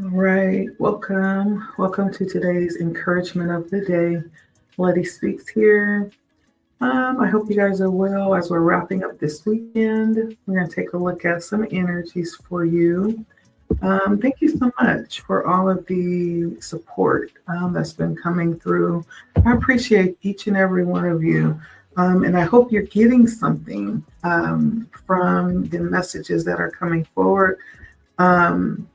All right, welcome. Welcome to today's encouragement of the day. Letty Speaks here. I hope you guys are well as we're wrapping up this weekend. We're going to take a look at some energies for you. Thank you so much for all of the support that's been coming through. I appreciate each and every one of you. And I hope you're getting something from the messages that are coming forward. Um,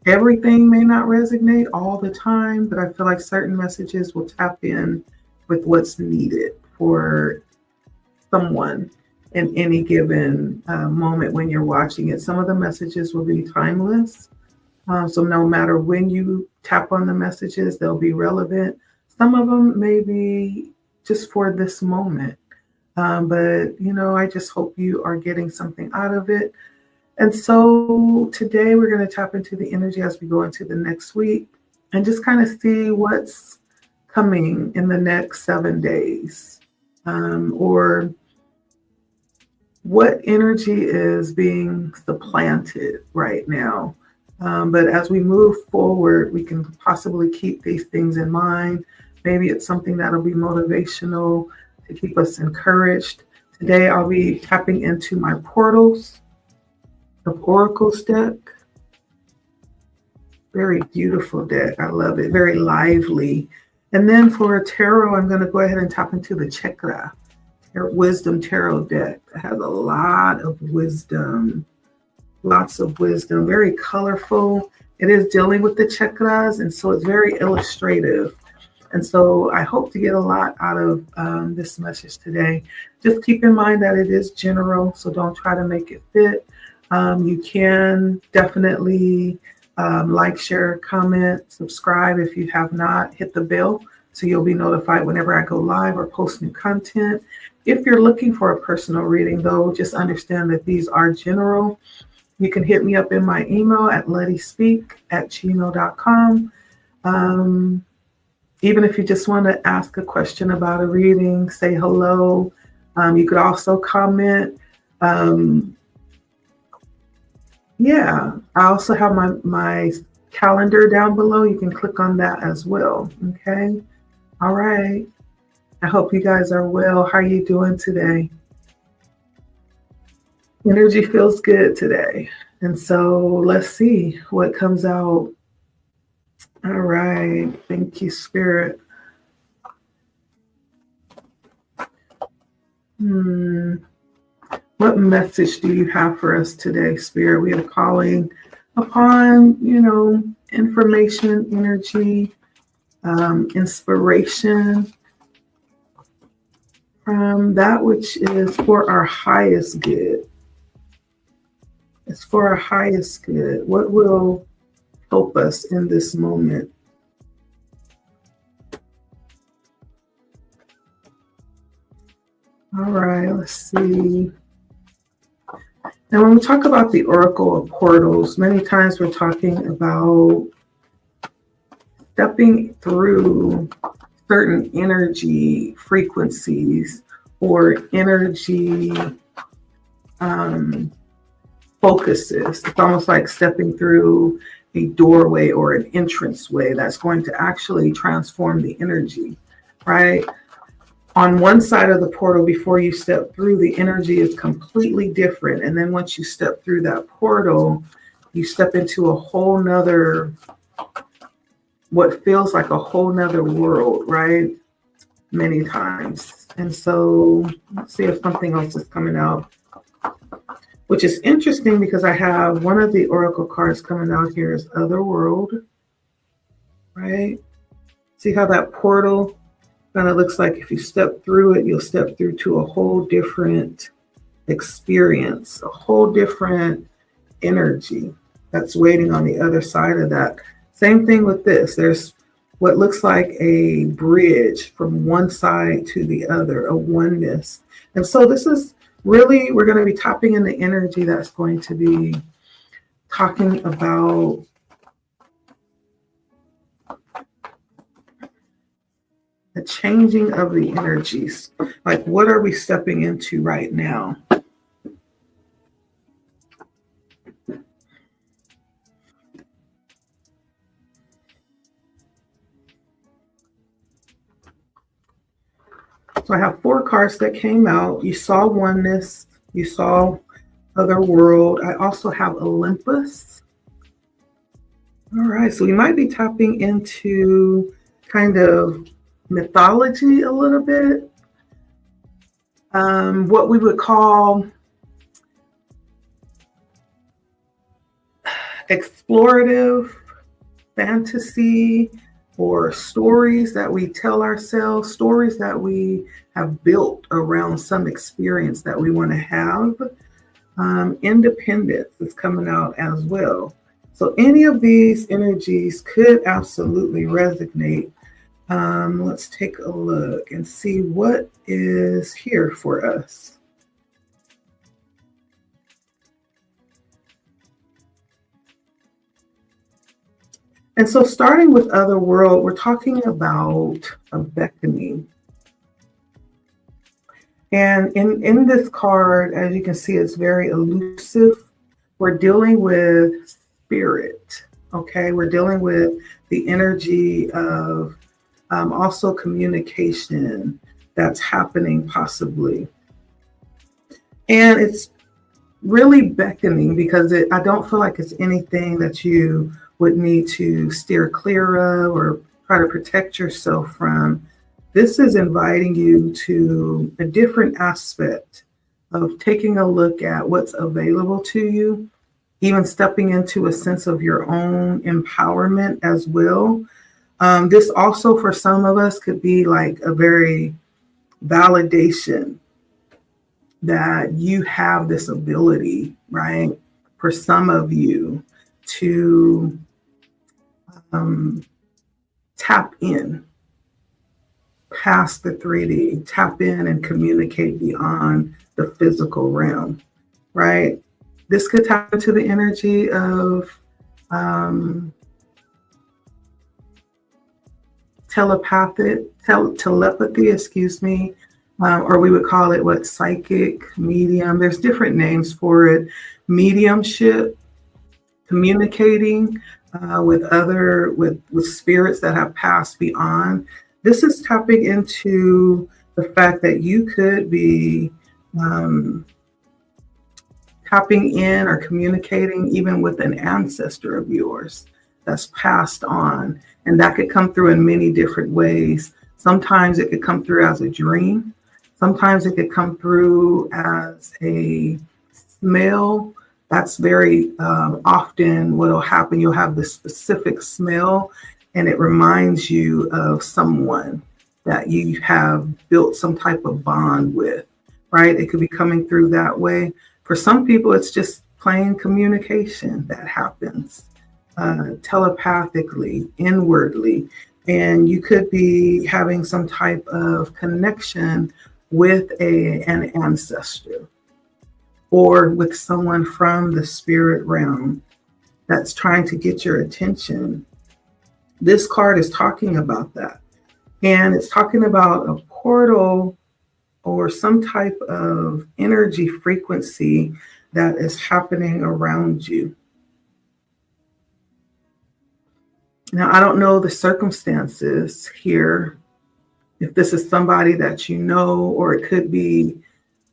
Everything may not resonate all the time, but I feel like certain messages will tap in with what's needed for someone in any given moment when you're watching it. Some of the messages will be timeless. So no matter when you tap on the messages, they'll be relevant. Some of them may be just for this moment. But I just hope you are getting something out of it. And so today we're going to tap into the energy as we go into the next week and just kind of see what's coming in the next 7 days, or what energy is being supplanted right now. But as we move forward, we can possibly keep these things in mind. Maybe it's something that'll be motivational to keep us encouraged. Today I'll be tapping into my portals of Oracle's deck. Very beautiful deck. I love it. Very lively. And then for tarot, I'm going to go ahead and tap into the chakra wisdom tarot deck. It has a lot of wisdom. Lots of wisdom. Very colorful. It is dealing with the chakras, and so it's very illustrative. And so I hope to get a lot out of this message today. Just keep in mind that it is general, so don't try to make it fit. You can definitely like, share, comment, subscribe if you have not. Hit the bell so you'll be notified whenever I go live or post new content. If you're looking for a personal reading, though, just understand that these are general. You can hit me up in my email at lettispeak@gmail.com. Even if you just want to ask a question about a reading, say hello. You could also comment. Yeah, I also have my calendar down below. You can click on that as well. Okay. All right. I hope you guys are well. How are you doing today? Energy feels good today. And so let's see what comes out. All right. Thank you, Spirit. What message do you have for us today, Spirit? We are calling upon, information, energy, inspiration from that which is for our highest good. It's for our highest good. What will help us in this moment? All right, let's see. Now, when we talk about the Oracle of Portals, many times we're talking about stepping through certain energy frequencies or energy focuses. It's almost like stepping through a doorway or an entranceway that's going to actually transform the energy, right? On one side of the portal, before you step through, the energy is completely different. And then once you step through that portal, you step into a whole nother, what feels like a whole nother world, right? Many times. And so let's see if something else is coming out, which is interesting because I have one of the Oracle cards coming out here is Otherworld, right? See how that portal kind of looks like if you step through it, you'll step through to a whole different experience, a whole different energy that's waiting on the other side of that. Same thing with this. There's what looks like a bridge from one side to the other, a oneness. And so this is really, we're going to be tapping in the energy that's going to be talking about the changing of the energies. Like, what are we stepping into right now? So I have 4 cards that came out. You saw oneness. You saw other world. I also have Olympus. All right. So we might be tapping into kind of mythology a little bit. What we would call explorative fantasy, or stories that we tell ourselves, stories that we have built around some experience that we want to have. Independence is coming out as well. So any of these energies could absolutely resonate. Let's take a look and see what is here for us. And so starting with other world, we're talking about a beckoning. And in this card, as you can see, it's very elusive. We're dealing with spirit, okay? We're dealing with the energy of also communication that's happening possibly. And it's really beckoning because I don't feel like it's anything that you would need to steer clear of or try to protect yourself from. This is inviting you to a different aspect of taking a look at what's available to you, even stepping into a sense of your own empowerment as well. This also, for some of us, could be like a very validation that you have this ability, right? For some of you to tap in past the 3D, tap in and communicate beyond the physical realm, right? This could tap into the energy of telepathy, excuse me, or we would call it psychic, medium. There's different names for it. Mediumship, communicating with spirits that have passed beyond. This is tapping into the fact that you could be tapping in or communicating even with an ancestor of yours that's passed on. And that could come through in many different ways. Sometimes it could come through as a dream. Sometimes it could come through as a smell. That's very often what will happen. You'll have this specific smell, and it reminds you of someone that you have built some type of bond with, right? It could be coming through that way. For some people, it's just plain communication that happens telepathically, inwardly. And you could be having some type of connection with an ancestor or with someone from the spirit realm that's trying to get your attention. This card is talking about that. And it's talking about a portal or some type of energy frequency that is happening around you. Now, I don't know the circumstances here, if this is somebody that you know, or it could be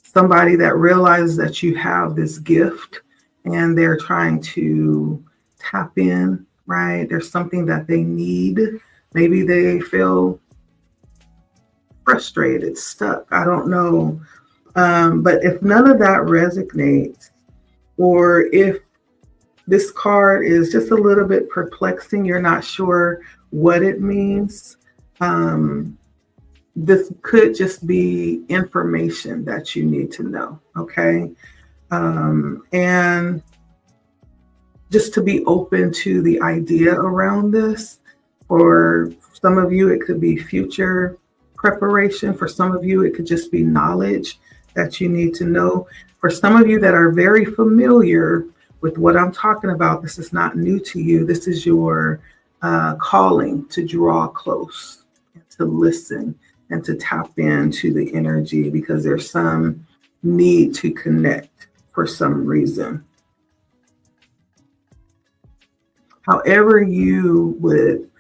somebody that realizes that you have this gift and they're trying to tap in, right? There's something that they need. Maybe they feel frustrated, stuck. I don't know. But if none of that resonates, or if this card is just a little bit perplexing, you're not sure what it means, this could just be information that you need to know, okay? And just to be open to the idea around this. For some of you, it could be future preparation. For some of you, it could just be knowledge that you need to know. For some of you that are very familiar with what I'm talking about, this is not new to you. This is your calling to draw close, to listen, and to tap into the energy because there's some need to connect for some reason. However you would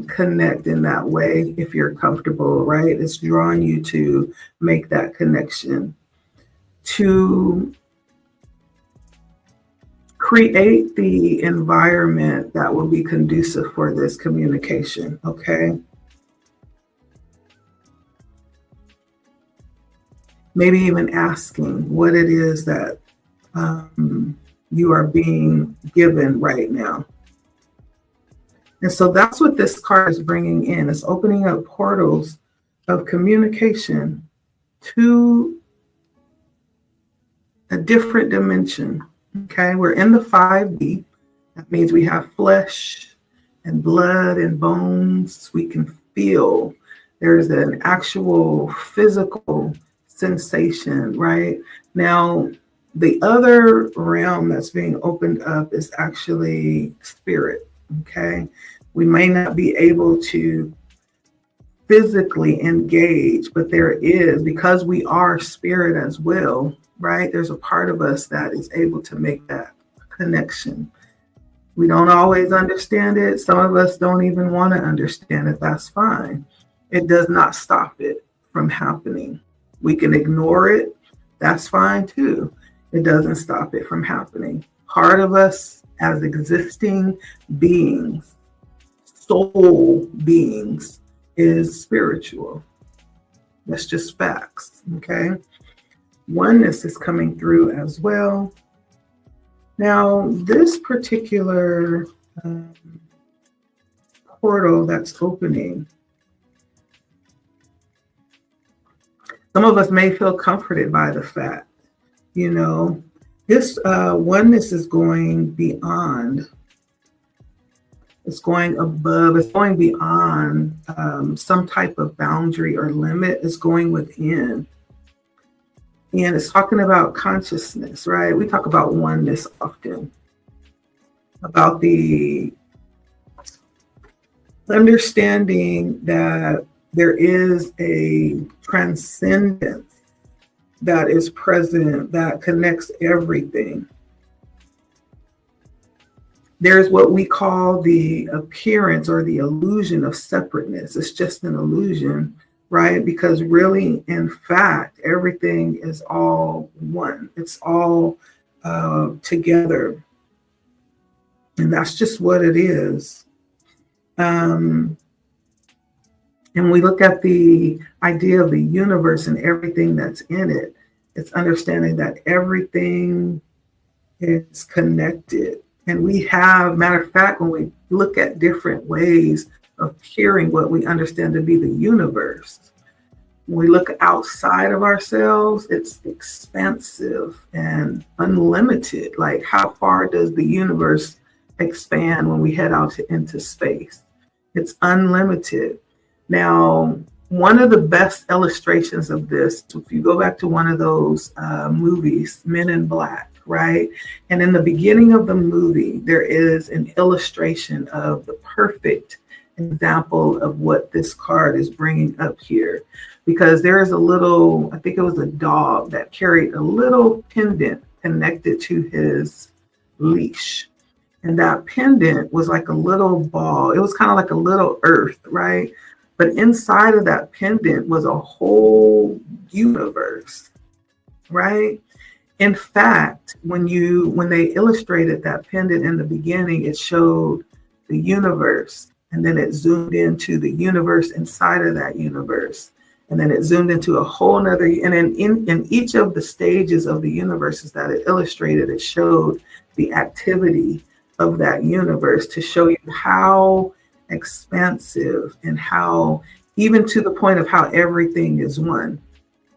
connect in that way if you're comfortable, right? It's drawing you to make that connection, to create the environment that will be conducive for this communication, okay? Maybe even asking what it is that you are being given right now. And so that's what this card is bringing in. It's opening up portals of communication to a different dimension. Okay, we're in the 5D. That means we have flesh and blood and bones. We can feel. There's an actual physical sensation, right? Now, the other realm that's being opened up is actually spirit. Okay, we may not be able to physically engage, but there is, because we are spirit as well, right? There's a part of us that is able to make that connection. We don't always understand it. Some of us don't even want to understand it. That's fine. It does not stop it from happening. We can ignore it. That's fine too. It doesn't stop it from happening. Part of us as existing beings, soul beings, is spiritual. That's just facts, okay? Oneness is coming through as well. Now, this particular portal that's opening, some of us may feel comforted by the fact, this oneness is going beyond. It's going above. It's going beyond some type of boundary or limit. It's going within. And it's talking about consciousness, right? We talk about oneness often, about the understanding that there is a transcendence that is present, that connects everything. There's what we call the appearance or the illusion of separateness. It's just an illusion, right? Because really, in fact, everything is all one. It's all together. And that's just what it is. And we look at the idea of the universe and everything that's in it. It's understanding that everything is connected. And we have, matter of fact, when we look at different ways of hearing what we understand to be the universe, when we look outside of ourselves, it's expansive and unlimited. Like, how far does the universe expand when we head out into space? It's unlimited. Now, one of the best illustrations of this, if you go back to one of those movies, Men in Black, right? And in the beginning of the movie, there is an illustration of the perfect example of what this card is bringing up here. Because there is a little, I think it was a dog that carried a little pendant connected to his leash. And that pendant was like a little ball. It was kind of like a little earth, right? But inside of that pendant was a whole universe, right? In fact, when they illustrated that pendant in the beginning, it showed the universe, and then it zoomed into the universe inside of that universe, and then it zoomed into a whole nother. And in each of the stages of the universes that it illustrated, it showed the activity of that universe to show you how expansive and how, even to the point of how everything is one.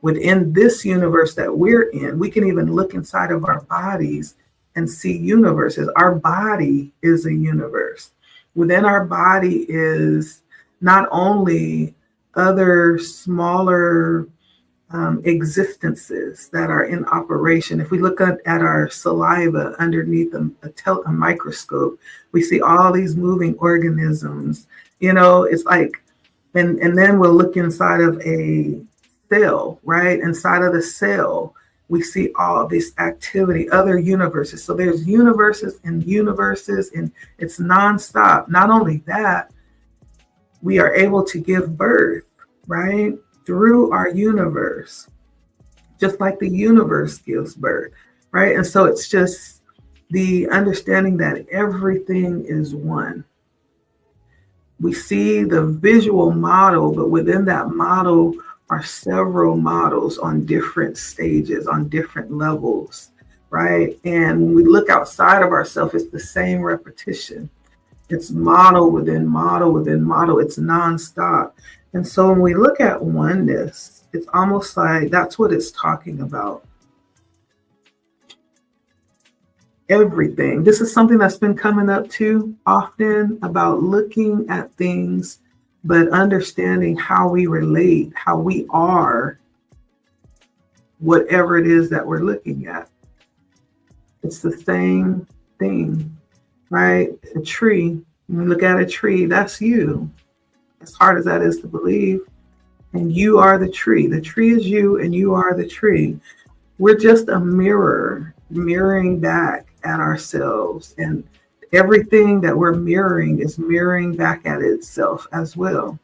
Within this universe that we're in, we can even look inside of our bodies and see universes. Our body is a universe. Within our body is not only other smaller existences that are in operation. If we look at our saliva underneath a microscope, we see all these moving organisms. It's like, and then we'll look inside of a cell, right? Inside of the cell, we see all this activity, other universes. So there's universes and it's nonstop. Not only that, we are able to give birth, right, through our universe, just like the universe gives birth, right? And so it's just the understanding that everything is one. We see the visual model, but within that model are several models on different stages, on different levels, right? And when we look outside of ourselves, it's the same repetition. It's model within model within model. It's nonstop. And so when we look at oneness, it's almost like that's what it's talking about. Everything. This is something that's been coming up too often, about looking at things, but understanding how we relate, how we are, whatever it is that we're looking at. It's the same thing, right? A tree, when you look at a tree, that's you. As hard as that is to believe. And you are the tree. The tree is you and you are the tree. We're just a mirror, mirroring back at ourselves. And everything that we're mirroring is mirroring back at itself as well.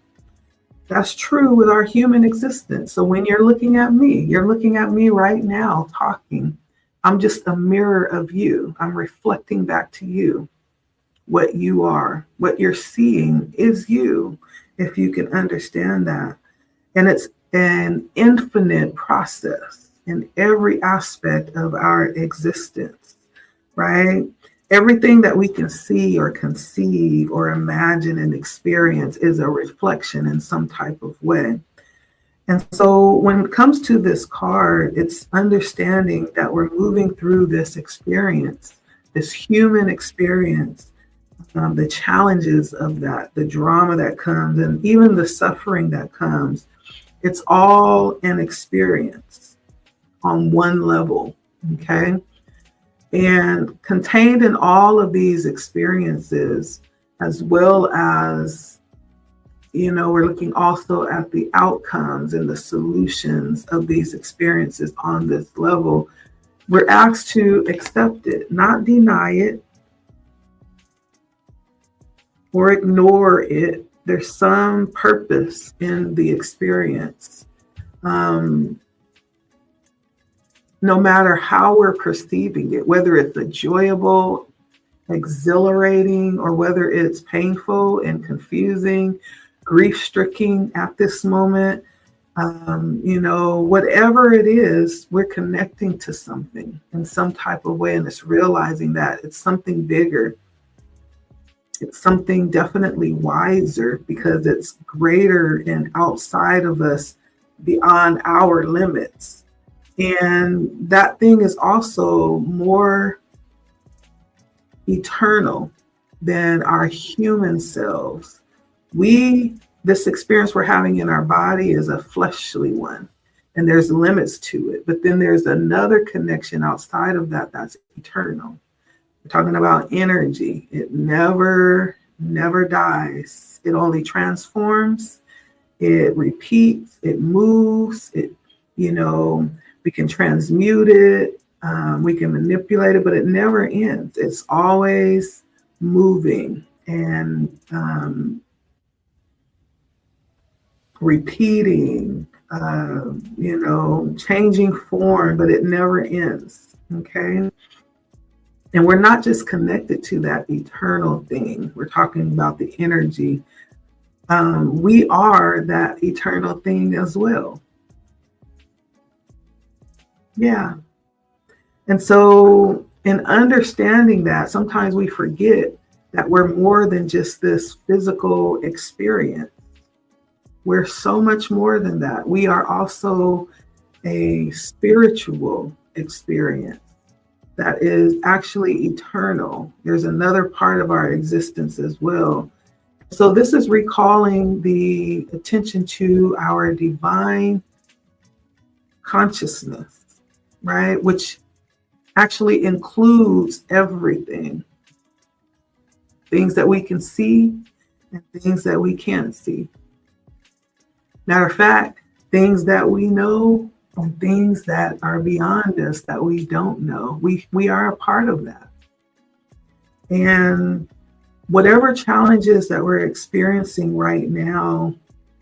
That's true with our human existence. So when you're looking at me right now talking. I'm just a mirror of you. I'm reflecting back to you what you are. What you're seeing is you, if you can understand that. And it's an infinite process in every aspect of our existence, right? Everything that we can see or conceive or imagine and experience is a reflection in some type of way. And so when it comes to this card, it's understanding that we're moving through this experience, this human experience, the challenges of that, the drama that comes, and even the suffering that comes. It's all an experience on one level, okay? And contained in all of these experiences, as well as, we're looking also at the outcomes and the solutions of these experiences on this level. We're asked to accept it, not deny it or ignore it. There's some purpose in the experience. No matter how we're perceiving it, whether it's enjoyable, exhilarating, or whether it's painful and confusing, grief-stricken at this moment, whatever it is, we're connecting to something in some type of way, and it's realizing that it's something bigger. It's something definitely wiser because it's greater and outside of us, beyond our limits. And that thing is also more eternal than our human selves. This experience we're having in our body is a fleshly one, and there's limits to it. But then there's another connection outside of that that's eternal. We're talking about energy. It never dies. It only transforms. It repeats. It moves. We can transmute it. We can manipulate it, but it never ends. It's always moving and repeating, changing form, but it never ends. Okay. And we're not just connected to that eternal thing. We're talking about the energy. We are that eternal thing as well. Yeah. And so in understanding that, sometimes we forget that we're more than just this physical experience. We're so much more than that. We are also a spiritual experience that is actually eternal. There's another part of our existence as well. So this is recalling the attention to our divine consciousness, right? Which actually includes everything. Things that we can see and things that we can't see. Matter of fact, things that we know and things that are beyond us that we don't know. We are a part of that. And whatever challenges that we're experiencing right now,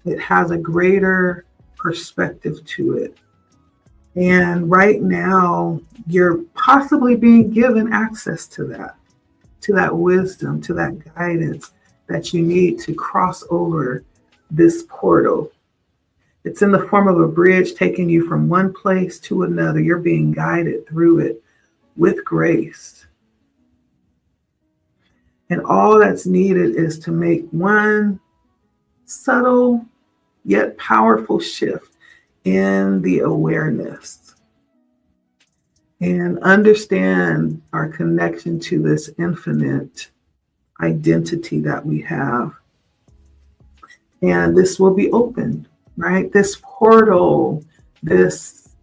it has a greater perspective to it. And right now, you're possibly being given access to that wisdom, to that guidance that you need to cross over this portal. It's in the form of a bridge taking you from one place to another. You're being guided through it with grace. And all that's needed is to make one subtle yet powerful shift in the awareness and understand our connection to this infinite identity that we have. And this will be opened, right? This portal, this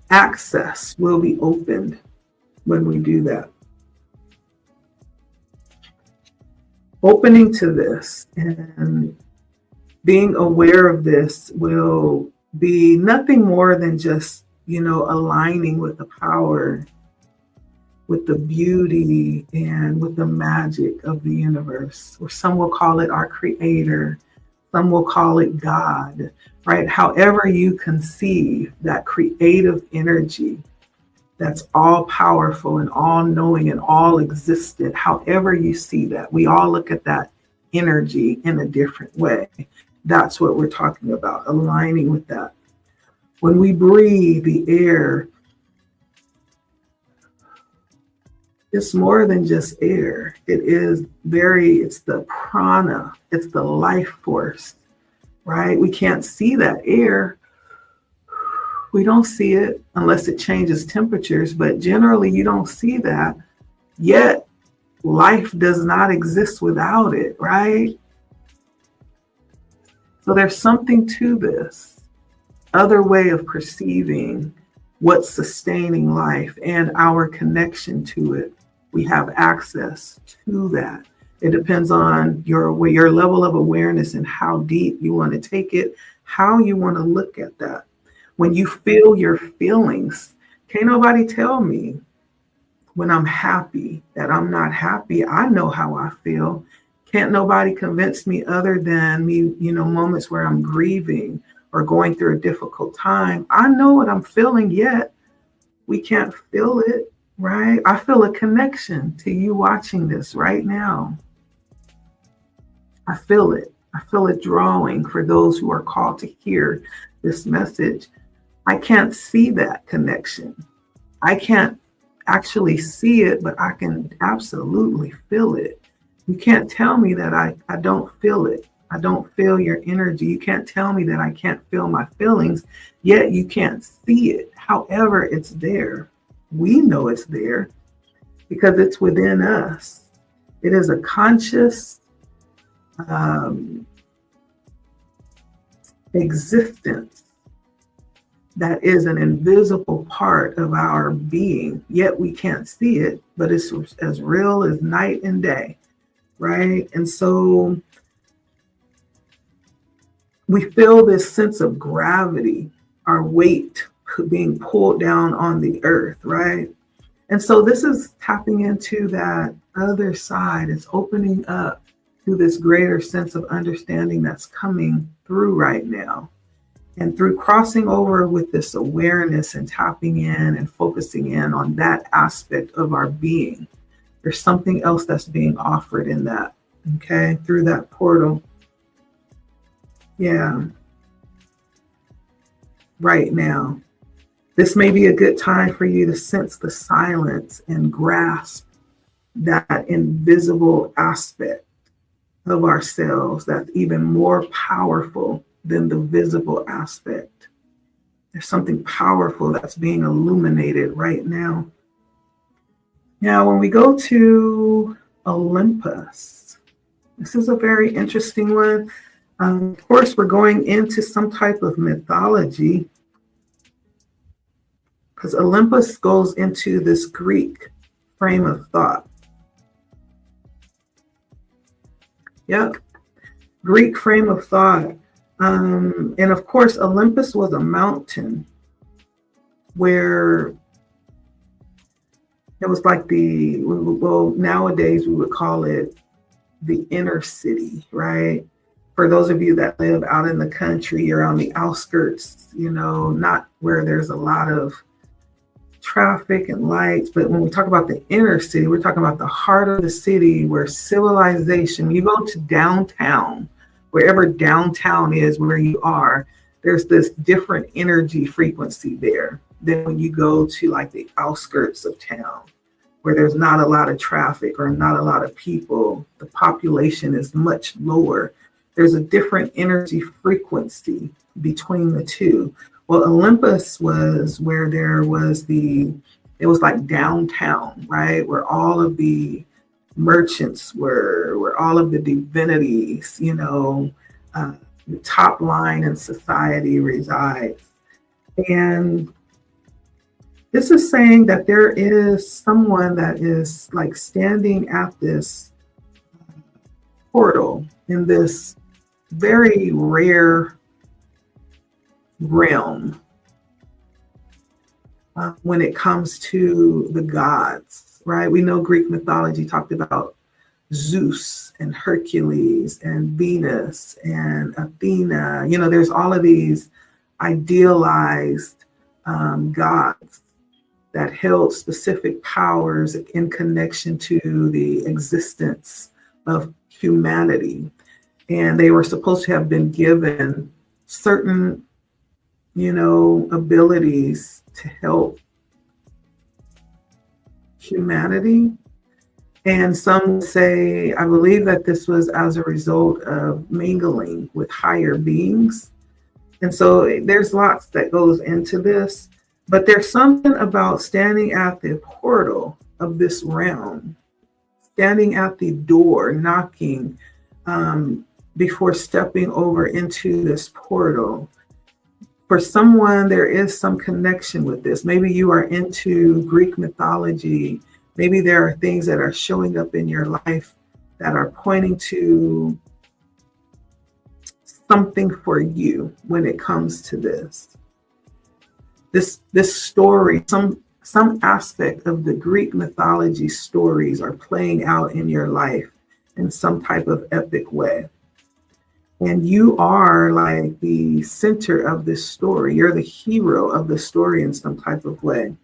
access will be opened when we do that. Opening to this and being aware of this will be nothing more than just, aligning with the power, with the beauty, and with the magic of the universe, or some will call it our creator, some will call it God, right? However you conceive that creative energy that's all powerful and all knowing and all existent, however you see that, we all look at that energy in a different way. That's what we're talking about, aligning with that. When we breathe the air, it's more than just air. It's the prana, it's the life force, right? We can't see that air. We don't see it unless it changes temperatures, but generally you don't see that. Yet life does not exist without it, right? So there's something to this other way of perceiving what's sustaining life and our connection to it. We have access to that. It depends on your level of awareness and how deep you want to take it, how you want to look at that. When you feel your feelings, can't nobody tell me when I'm happy that I'm not happy. I know how I feel. Can't nobody convince me other than me, moments where I'm grieving or going through a difficult time. I know what I'm feeling, yet we can't feel it, right? I feel a connection to you watching this right now. I feel it. I feel it drawing for those who are called to hear this message. I can't see that connection. I can't actually see it, but I can absolutely feel it. You can't tell me that I don't feel it. I don't feel your energy. You can't tell me that I can't feel my feelings, yet you can't see it. However, it's there. We know it's there because it's within us. It is a conscious existence that is an invisible part of our being, yet we can't see it, but it's as real as night and day, right? And so we feel this sense of gravity, our weight being pulled down on the earth, right? And so this is tapping into that other side. It's opening up to this greater sense of understanding that's coming through right now. And through crossing over with this awareness and tapping in and focusing in on that aspect of our being, there's something else that's being offered in that, okay, through that portal. Yeah. Right now. This may be a good time for you to sense the silence and grasp that invisible aspect of ourselves that's even more powerful than the visible aspect. There's something powerful that's being illuminated right now. Now, when we go to Olympus, this is a very interesting one. Of course, we're going into some type of mythology because Olympus goes into this Greek frame of thought. Yep, Greek frame of thought. And of course, Olympus was a mountain where It was like well, nowadays we would call it the inner city, right? For those of you that live out in the country or on the outskirts, not where there's a lot of traffic and lights. But when we talk about the inner city, we're talking about the heart of the city where civilization, you go to downtown, wherever downtown is where you are, there's this different energy frequency there than when you go to like the outskirts of town where there's not a lot of traffic or not a lot of people. The population is much lower. There's a different energy frequency between the two. Well, Olympus was where there was it was like downtown, right? Where all of the merchants were, where all of the divinities, the top line in society resides. And this is saying that there is someone that is like standing at this portal in this very rare realm when it comes to the gods, right? We know Greek mythology talked about Zeus and Hercules and Venus and Athena. There's all of these idealized gods that held specific powers in connection to the existence of humanity. And they were supposed to have been given certain, abilities to help humanity. And some say, I believe that this was as a result of mingling with higher beings. And so there's lots that goes into this. But there's something about standing at the portal of this realm, standing at the door, knocking before stepping over into this portal. For someone, there is some connection with this. Maybe you are into Greek mythology. Maybe there are things that are showing up in your life that are pointing to something for you when it comes to this. This story, some aspect of the Greek mythology stories are playing out in your life in some type of epic way. And you are like the center of this story. You're the hero of the story in some type of way.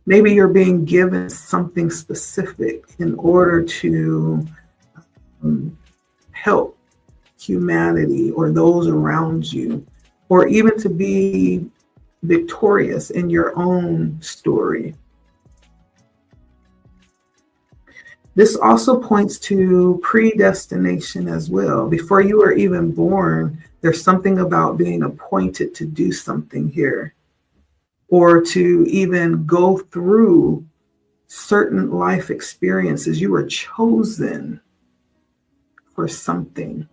Maybe you're being given something specific in order to help humanity or those around you, or even to be victorious in your own story. This also points to predestination as well. Before you were even born, there's something about being appointed to do something here, or to even go through certain life experiences. You were chosen for something.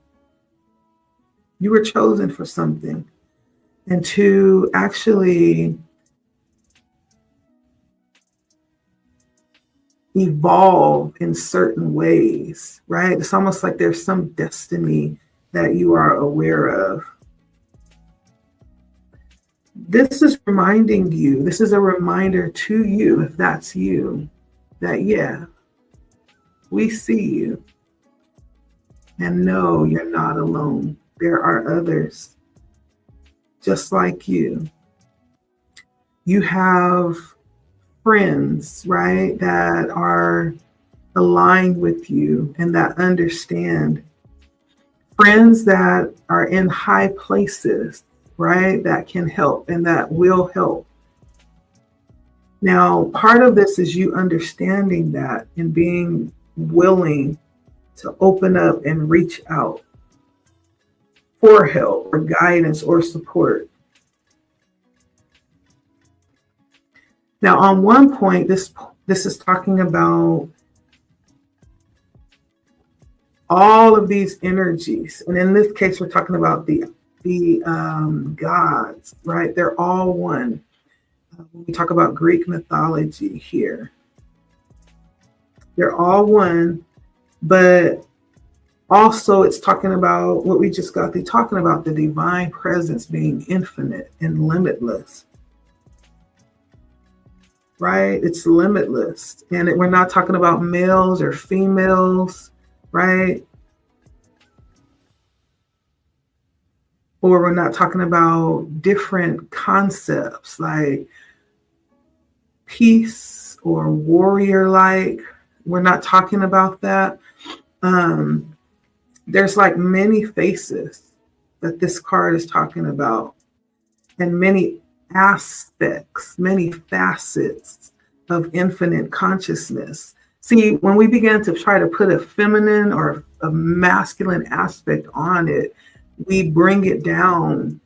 You were chosen for something. And to actually evolve in certain ways, right? It's almost like there's some destiny that you are aware of. This is reminding you, this is a reminder to you, if that's you, that yeah, we see you. And no, you're not alone. There are others just like you. You have friends, right, that are aligned with you and that understand. Friends that are in high places, right, that can help and that will help. Now, part of this is you understanding that and being willing to open up and reach out for help or guidance or support. Now, on one point, this is talking about all of these energies. And in this case, we're talking about the gods, right? They're all one. When we talk about Greek mythology here, they're all one, but also it's talking about what we just got through talking about, the divine presence being infinite and limitless. right? It's limitless. And we're not talking about males or females, right? Or we're not talking about different concepts like peace or warrior like. We're not talking about that. There's like many faces that this card is talking about, and many aspects, many facets of infinite consciousness. See, when we begin to try to put a feminine or a masculine aspect on it, we bring it down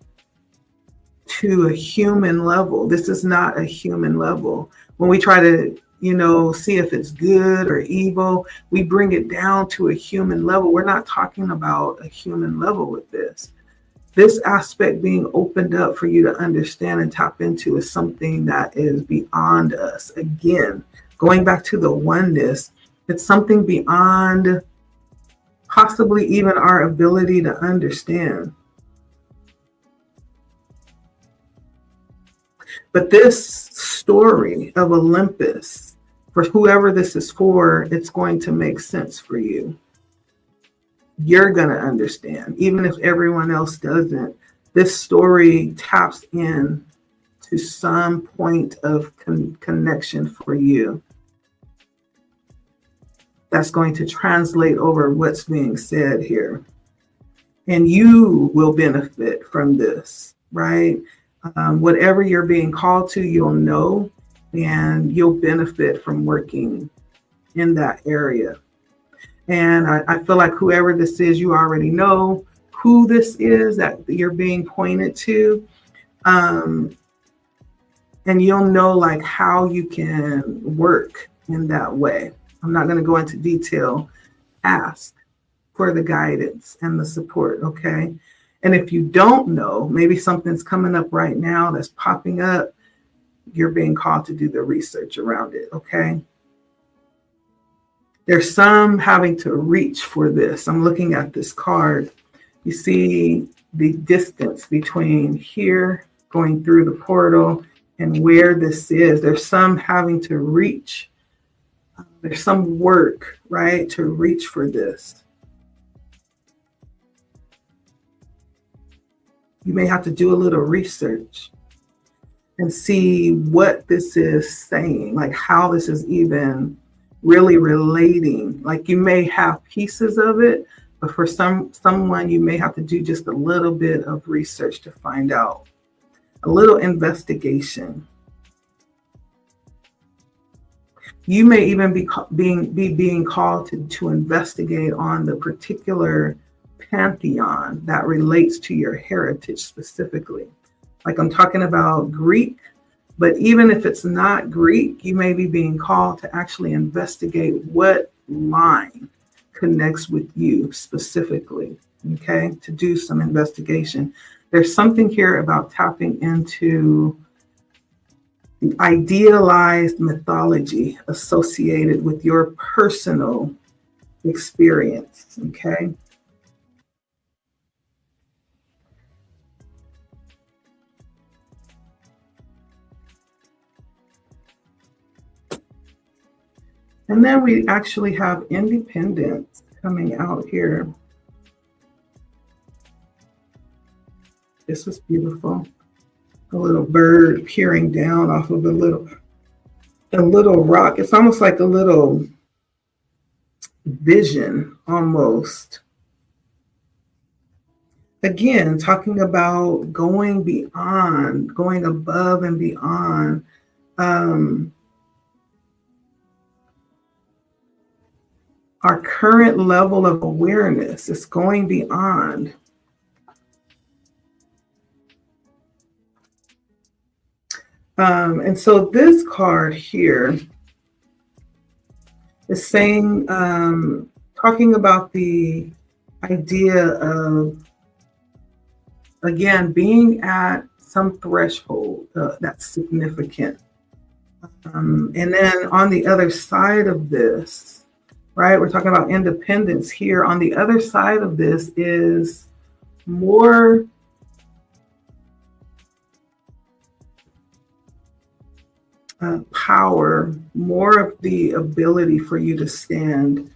to a human level. This is not a human level. When we try to, see if it's good or evil, we bring it down to a human level. We're not talking about a human level with this. This aspect being opened up for you to understand and tap into is something that is beyond us. Again, going back to the oneness, it's something beyond possibly even our ability to understand. But this story of Olympus, for whoever this is for, it's going to make sense for you. You're going to understand, even if everyone else doesn't. This story taps in to some point of connection for you. That's going to translate over what's being said here. And you will benefit from this, right? Whatever you're being called to, you'll know, and you'll benefit from working in that area. And I feel like whoever this is, you already know who this is that you're being pointed to. And you'll know like how you can work in that way. I'm not going to go into detail. Ask for the guidance and the support, okay? And if you don't know, maybe something's coming up right now that's popping up, you're being called to do the research around it, okay? There's some having to reach for this. I'm looking at this card. You see the distance between here, going through the portal, and where this is. There's some having to reach. There's some work, right, to reach for this. You may have to do a little research and see what this is saying, like how this is even really relating. Like you may have pieces of it, but for someone, you may have to do just a little bit of research to find out, a little investigation. You may even be being called to investigate on the particular pantheon that relates to your heritage specifically. Like I'm talking about Greek, but even if it's not Greek, you may be being called to actually investigate what line connects with you specifically, okay, to do some investigation. There's something here about tapping into the idealized mythology associated with your personal experience, okay? And then we actually have independence coming out here. This is beautiful. A little bird peering down off of a little rock. It's almost like a little vision almost. Again, talking about going beyond, going above and beyond. Our current level of awareness is going beyond. And so this card here is saying, talking about the idea of, again, being at some threshold that's significant. And then on the other side of this, right, we're talking about independence here. On the other side of this is more power, more of the ability for you to stand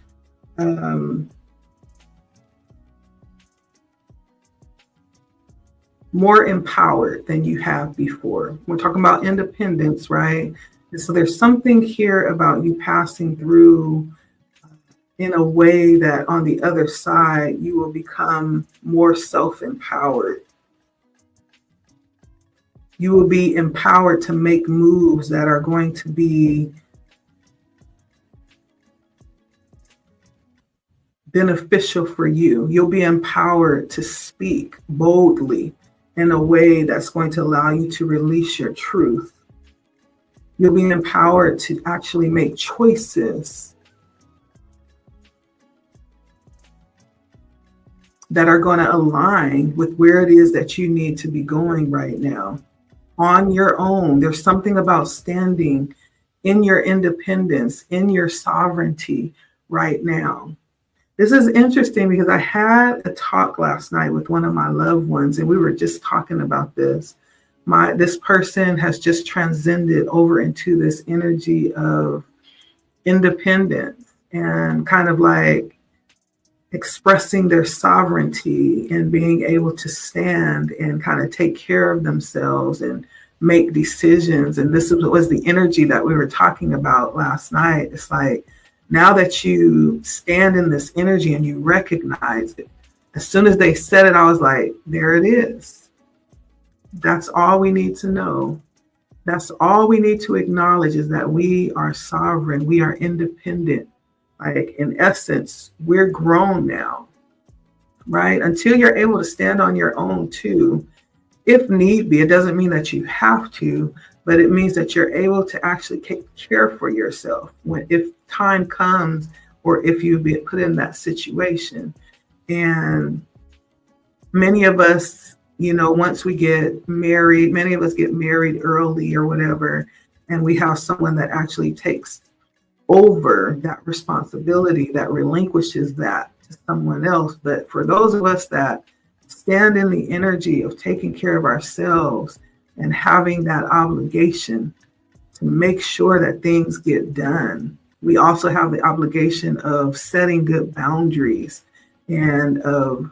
more empowered than you have before. We're talking about independence, right? And so there's something here about you passing through in a way that on the other side, you will become more self-empowered. You will be empowered to make moves that are going to be beneficial for you. You'll be empowered to speak boldly in a way that's going to allow you to release your truth. You'll be empowered to actually make choices that are going to align with where it is that you need to be going right now on your own. There's something about standing in your independence, in your sovereignty right now. This is interesting because I had a talk last night with one of my loved ones, and we were just talking about this. This person has just transcended over into this energy of independence and kind of like expressing their sovereignty and being able to stand and kind of take care of themselves and make decisions. And this was the energy that we were talking about last night. It's like, now that you stand in this energy and you recognize it, as soon as they said it, I was like, there it is. That's all we need to know. That's all we need to acknowledge, is that we are sovereign. We are independent. Like, in essence, we're grown now, right? Until you're able to stand on your own too, if need be. It doesn't mean that you have to, but it means that you're able to actually take care for yourself if time comes, or if you be put in that situation. And many of us, once we get married, many of us get married early or whatever, and we have someone that actually takes over that responsibility, that relinquishes that to someone else. But for those of us that stand in the energy of taking care of ourselves and having that obligation to make sure that things get done, we also have the obligation of setting good boundaries and of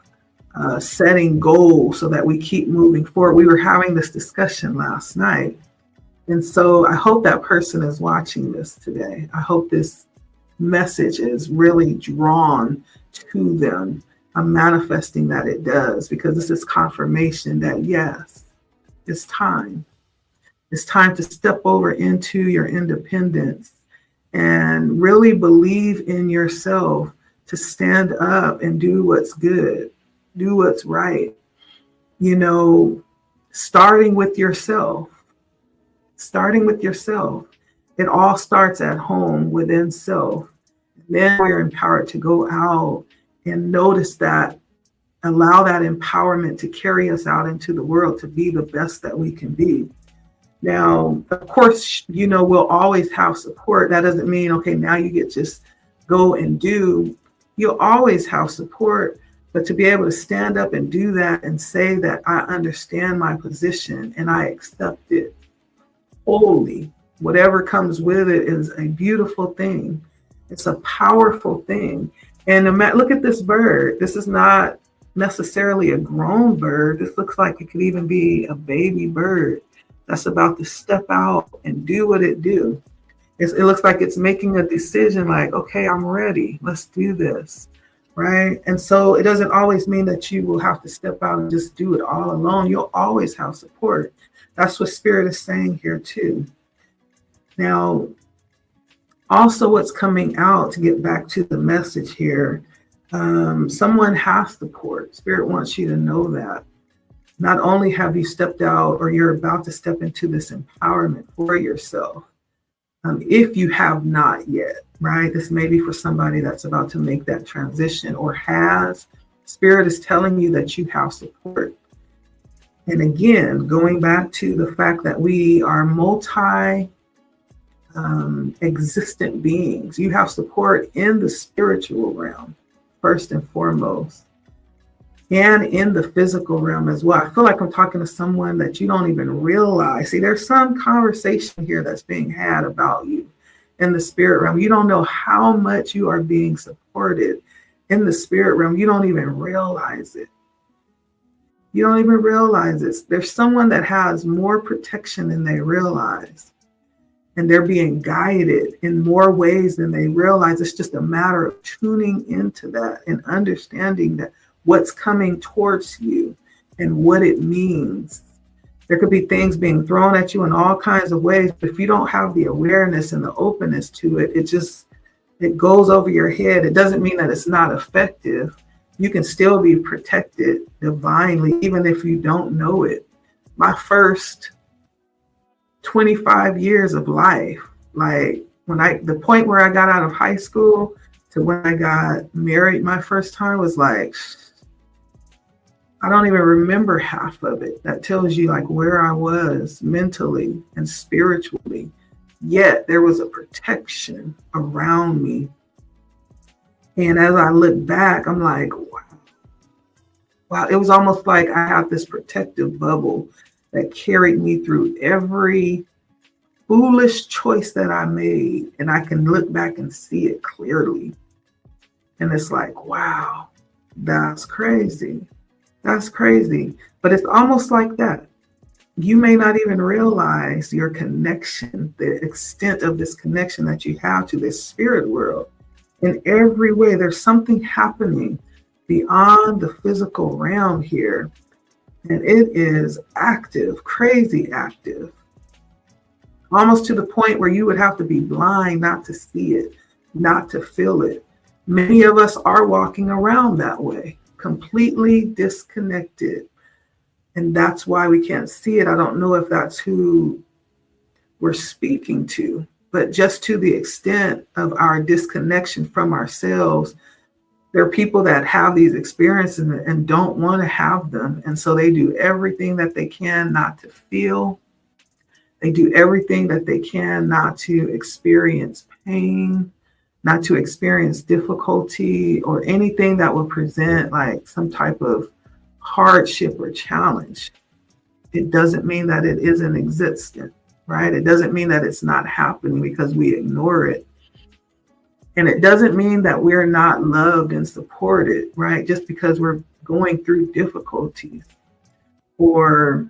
setting goals so that we keep moving forward. We were having this discussion last night. And so I hope that person is watching this today. I hope this message is really drawn to them. I'm manifesting that it does, because this is confirmation that yes, it's time. It's time to step over into your independence and really believe in yourself to stand up and do what's good, do what's right. Starting with yourself. It all starts at home within self. Then we're empowered to go out and notice that, allow that empowerment to carry us out into the world to be the best that we can be. Now, of course, we'll always have support. That doesn't mean, okay, now you get just go and do. You'll always have support, but to be able to stand up and do that and say that I understand my position and I accept it wholly, whatever comes with it is a beautiful thing. It's a powerful thing. And look at this bird. This is not necessarily a grown bird. This looks like it could even be a baby bird that's about to step out and do what it do. It looks like it's making a decision like, okay, I'm ready. Let's do this, right? And so it doesn't always mean that you will have to step out and just do it all alone. You'll always have support. That's what Spirit is saying here too. Now, also what's coming out, to get back to the message here, someone has support. Spirit wants you to know that. Not only have you stepped out, or you're about to step into this empowerment for yourself, if you have not yet, right? This may be for somebody that's about to make that transition or has. Spirit is telling you that you have support. And again, going back to the fact that we are existent beings, you have support in the spiritual realm, first and foremost. and in the physical realm as well. I feel like I'm talking to someone that you don't even realize. See, there's some conversation here that's being had about you in the spirit realm. You don't know how much you are being supported in the spirit realm. You don't even realize it. You don't even realize it. There's someone that has more protection than they realize. And they're being guided in more ways than they realize. It's just a matter of tuning into that and understanding that what's coming towards you and what it means. There could be things being thrown at you in all kinds of ways, but if you don't have the awareness and the openness to it, it goes over your head. It doesn't mean that it's not effective. You can still be protected divinely, even if you don't know it. My first 25 years of life, like the point where I got out of high school to when I got married my first time was like, I don't even remember half of it. That tells you like where I was mentally and spiritually. Yet there was a protection around me. And as I look back, I'm like, wow, it was almost like I had this protective bubble that carried me through every foolish choice that I made. And I can look back and see it clearly. And it's like, wow, that's crazy. That's crazy. But it's almost like that. You may not even realize your connection, the extent of this connection that you have to this spirit world. In every way, there's something happening beyond the physical realm here. And it is active, crazy active. Almost to the point where you would have to be blind not to see it, not to feel it. Many of us are walking around that way, completely disconnected. And that's why we can't see it. I don't know if that's who we're speaking to, but just to the extent of our disconnection from ourselves, there are people that have these experiences and don't want to have them. And so they do everything that they can not to feel. They do everything that they can not to experience pain, not to experience difficulty or anything that will present like some type of hardship or challenge. It doesn't mean that it isn't existent, right? It doesn't mean that it's not happening because we ignore it. And it doesn't mean that we're not loved and supported, right? Just because we're going through difficulties or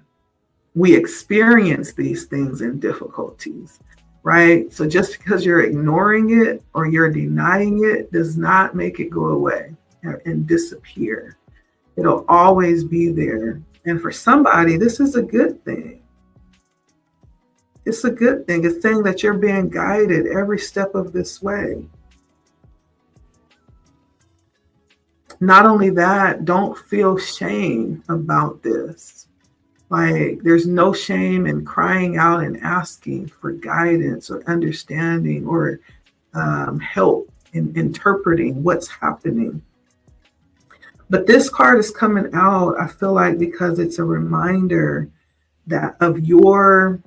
we experience these things in difficulties, right? So just because you're ignoring it or you're denying it does not make it go away and disappear. It'll always be there. And for somebody, this is a good thing. It's a good thing. It's saying that you're being guided every step of this way. Not only that, don't feel shame about this. Like there's no shame in crying out and asking for guidance or understanding or help in interpreting what's happening. But this card is coming out, I feel like, because it's a reminder that of your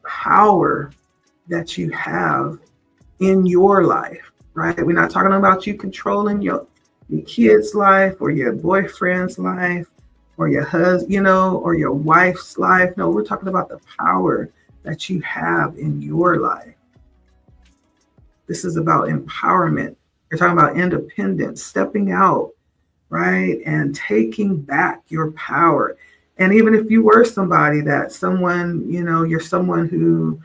power that you have in your life, right? We're not talking about you controlling your kid's life or your boyfriend's life or your husband, or your wife's life. No, we're talking about the power that you have in your life. This is about empowerment. You're talking about independence, stepping out, right? And taking back your power. And even if you were somebody that you're someone who,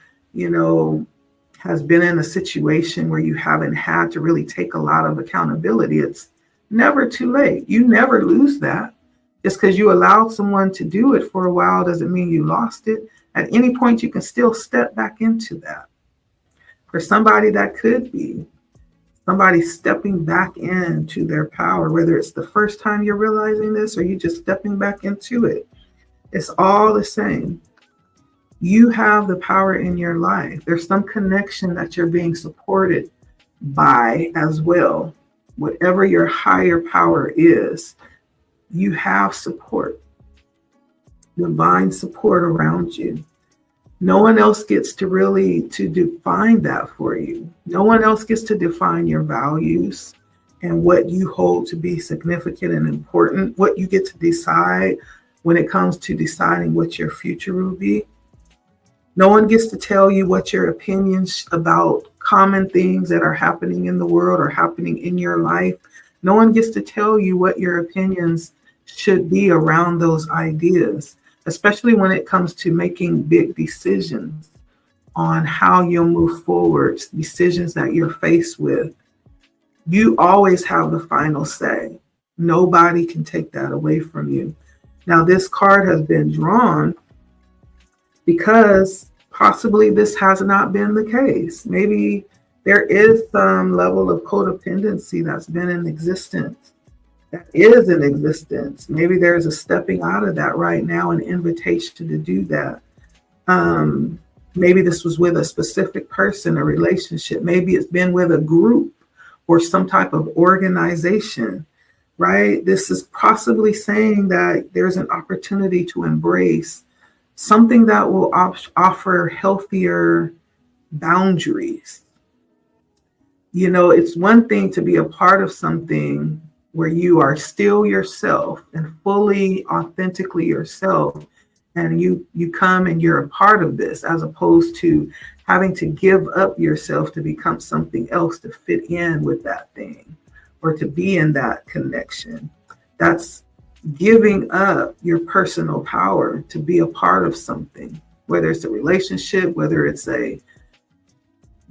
has been in a situation where you haven't had to really take a lot of accountability, it's never too late. You never lose that. Just because you allowed someone to do it for a while doesn't mean you lost it. At any point, you can still step back into that. For somebody, that could be somebody stepping back into their power, whether it's the first time you're realizing this or you just stepping back into it. It's all the same. You have the power in your life. There's some connection that you're being supported by as well. Whatever your higher power is, you have support, divine support around you. No one else gets to define that for you. No one else gets to define your values, and what you hold to be significant and important, what you get to decide when it comes to deciding what your future will be. No one gets to tell you what your opinions about common things that are happening in the world or happening in your life. No one gets to tell you what your opinions should be around those ideas, especially when it comes to making big decisions on how you'll move forward, decisions that you're faced with. You always have the final say. Nobody can take that away from you. Now, this card has been drawn because possibly this has not been the case. Maybe there is some level of codependency that's been in existence, that is in existence. Maybe there's a stepping out of that right now, an invitation to do that. Maybe this was with a specific person, a relationship. Maybe it's been with a group or some type of organization, right? This is possibly saying that there's an opportunity to embrace something that will offer healthier boundaries. You know, it's one thing to be a part of something where you are still yourself and fully, authentically yourself, and you come and you're a part of this, as opposed to having to give up yourself to become something else to fit in with that thing or to be in that connection. That's giving up your personal power to be a part of something, whether it's a relationship, whether it's a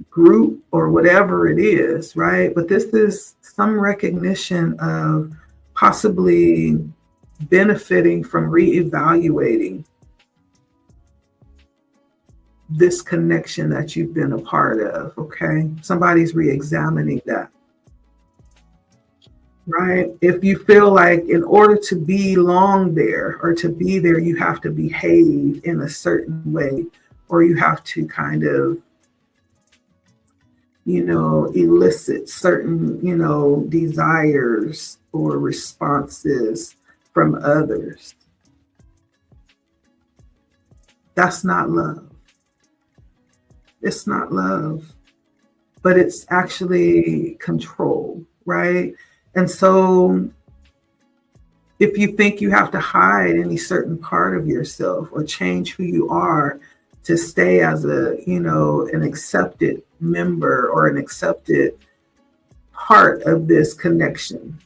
group or whatever it is, right? But this is some recognition of possibly benefiting from reevaluating this connection that you've been a part of, okay? Somebody's reexamining that. Right? If you feel like in order to belong there or to be there, you have to behave in a certain way, or you have to kind of, elicit certain, desires or responses from others. That's not love. It's not love, but it's actually control, right? And so if you think you have to hide any certain part of yourself or change who you are to stay as an accepted member or an accepted part of this connection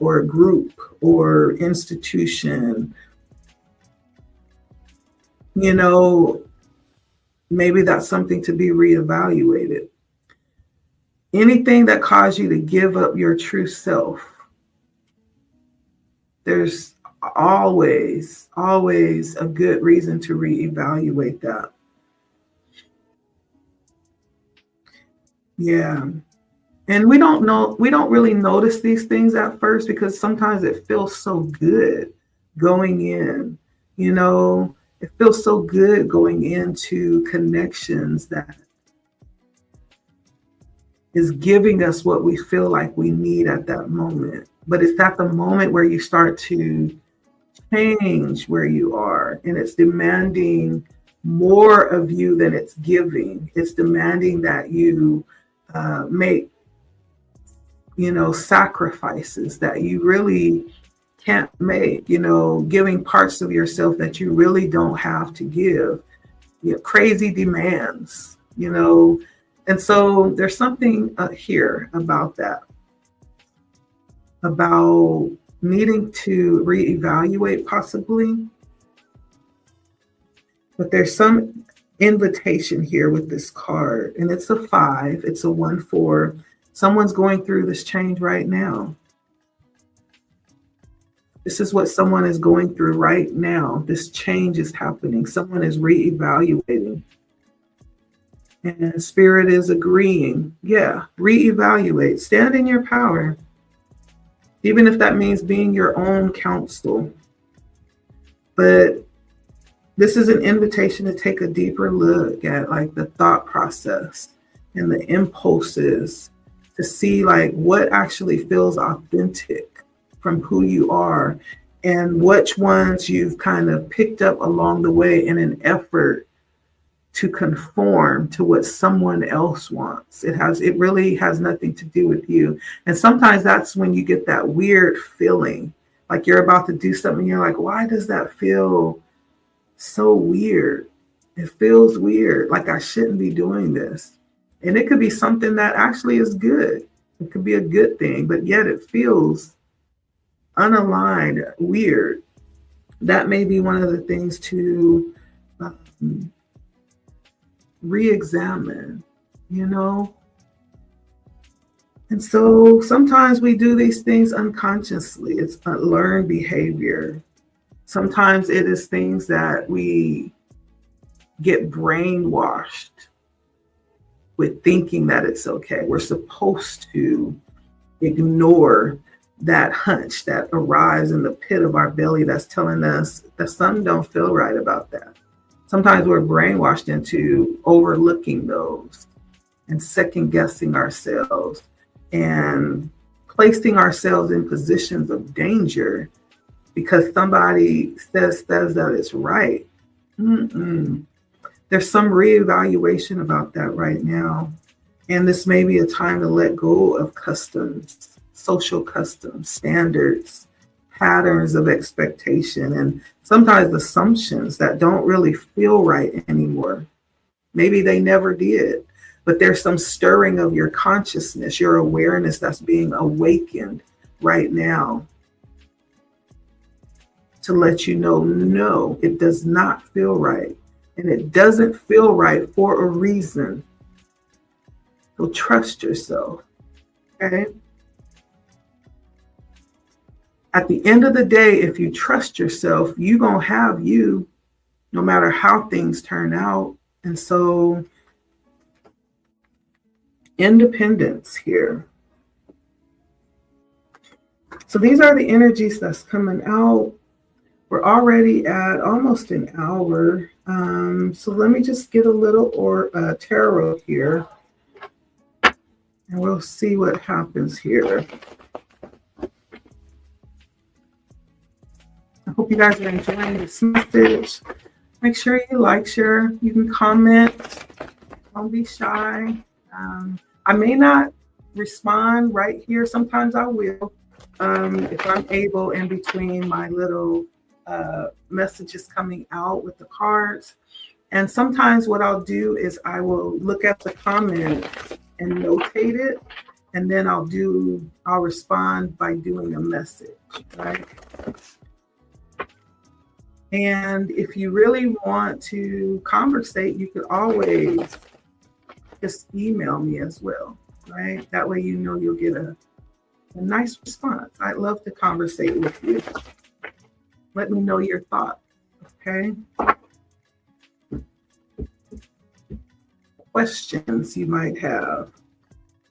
or group or institution, maybe that's something to be reevaluated. Anything that caused you to give up your true self, there's always a good reason to reevaluate that. Yeah. And we don't really notice these things at first because sometimes it feels so good going in, it feels so good going into connections that is giving us what we feel like we need at that moment. But it's at the moment where you start to change where you are, and it's demanding more of you than it's giving. It's demanding that you make, sacrifices that you really can't make, giving parts of yourself that you really don't have to give, crazy demands, And so there's something here about that, about needing to reevaluate possibly. But there's some invitation here with this card, and it's a 5, it's a 1-4. Someone's going through this change right now. This is what someone is going through right now. This change is happening. Someone is reevaluating. And Spirit is agreeing. Yeah, reevaluate. Stand in your power. Even if that means being your own counsel. But this is an invitation to take a deeper look at like the thought process and the impulses to see like what actually feels authentic from who you are and which ones you've kind of picked up along the way in an effort to conform to what someone else wants. It really has nothing to do with you. And sometimes that's when you get that weird feeling, like you're about to do something. You're like, why does that feel so weird? It feels weird, like I shouldn't be doing this. And it could be something that actually is good. It could be a good thing, but yet it feels unaligned, weird. That may be one of the things to re-examine, And so sometimes we do these things unconsciously. It's a learned behavior. Sometimes it is things that we get brainwashed with thinking that it's okay. We're supposed to ignore that hunch that arrives in the pit of our belly that's telling us that something don't feel right about that. Sometimes we're brainwashed into overlooking those and second guessing ourselves and placing ourselves in positions of danger because somebody says that it's right. There's some reevaluation about that right now. And this may be a time to let go of customs, social customs, standards, patterns of expectation, and sometimes assumptions that don't really feel right anymore. Maybe they never did, but there's some stirring of your consciousness, your awareness that's being awakened right now to let you know, no, it does not feel right. And it doesn't feel right for a reason. So trust yourself, okay? At the end of the day, if you trust yourself, you're going to have you no matter how things turn out. And so independence here. So these are the energies that's coming out. We're already at almost an hour. So let me just get a little tarot here. And we'll see what happens here. I hope you guys are enjoying this message. Make sure you like, share. You can comment. Don't be shy. I may not respond right here. Sometimes I will. If I'm able in between my little messages coming out with the cards. And sometimes what I'll do is I will look at the comment and notate it, and then I'll respond by doing a message, right? And if you really want to conversate, you could always just email me as well, right? That way you'll get a nice response. I'd love to conversate with you. Let me know your thoughts, okay? Questions you might have.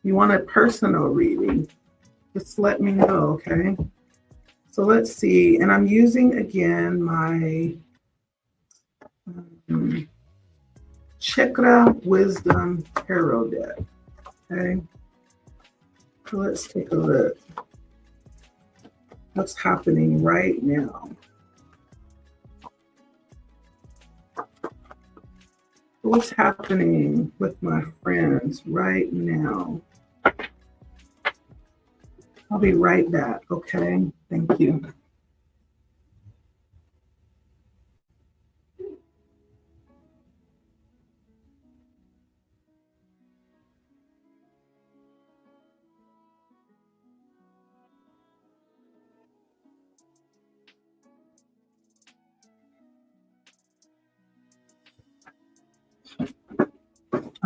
You want a personal reading, just let me know, okay? So let's see, and I'm using again my Chakra Wisdom Tarot deck, okay? So let's take a look. What's happening right now? What's happening with my friends right now? I'll be right back, okay? Thank you.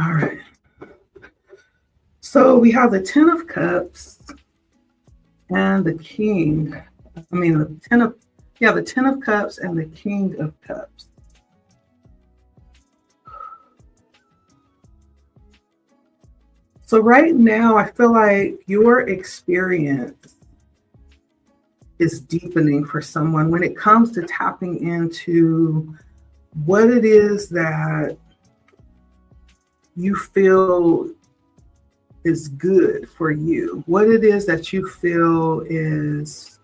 All right. So we have the Ten of Cups and the King. The Ten of Cups and the King of Cups. So right now, I feel like your experience is deepening for someone when it comes to tapping into what it is that you feel is good for you, what it is that you feel is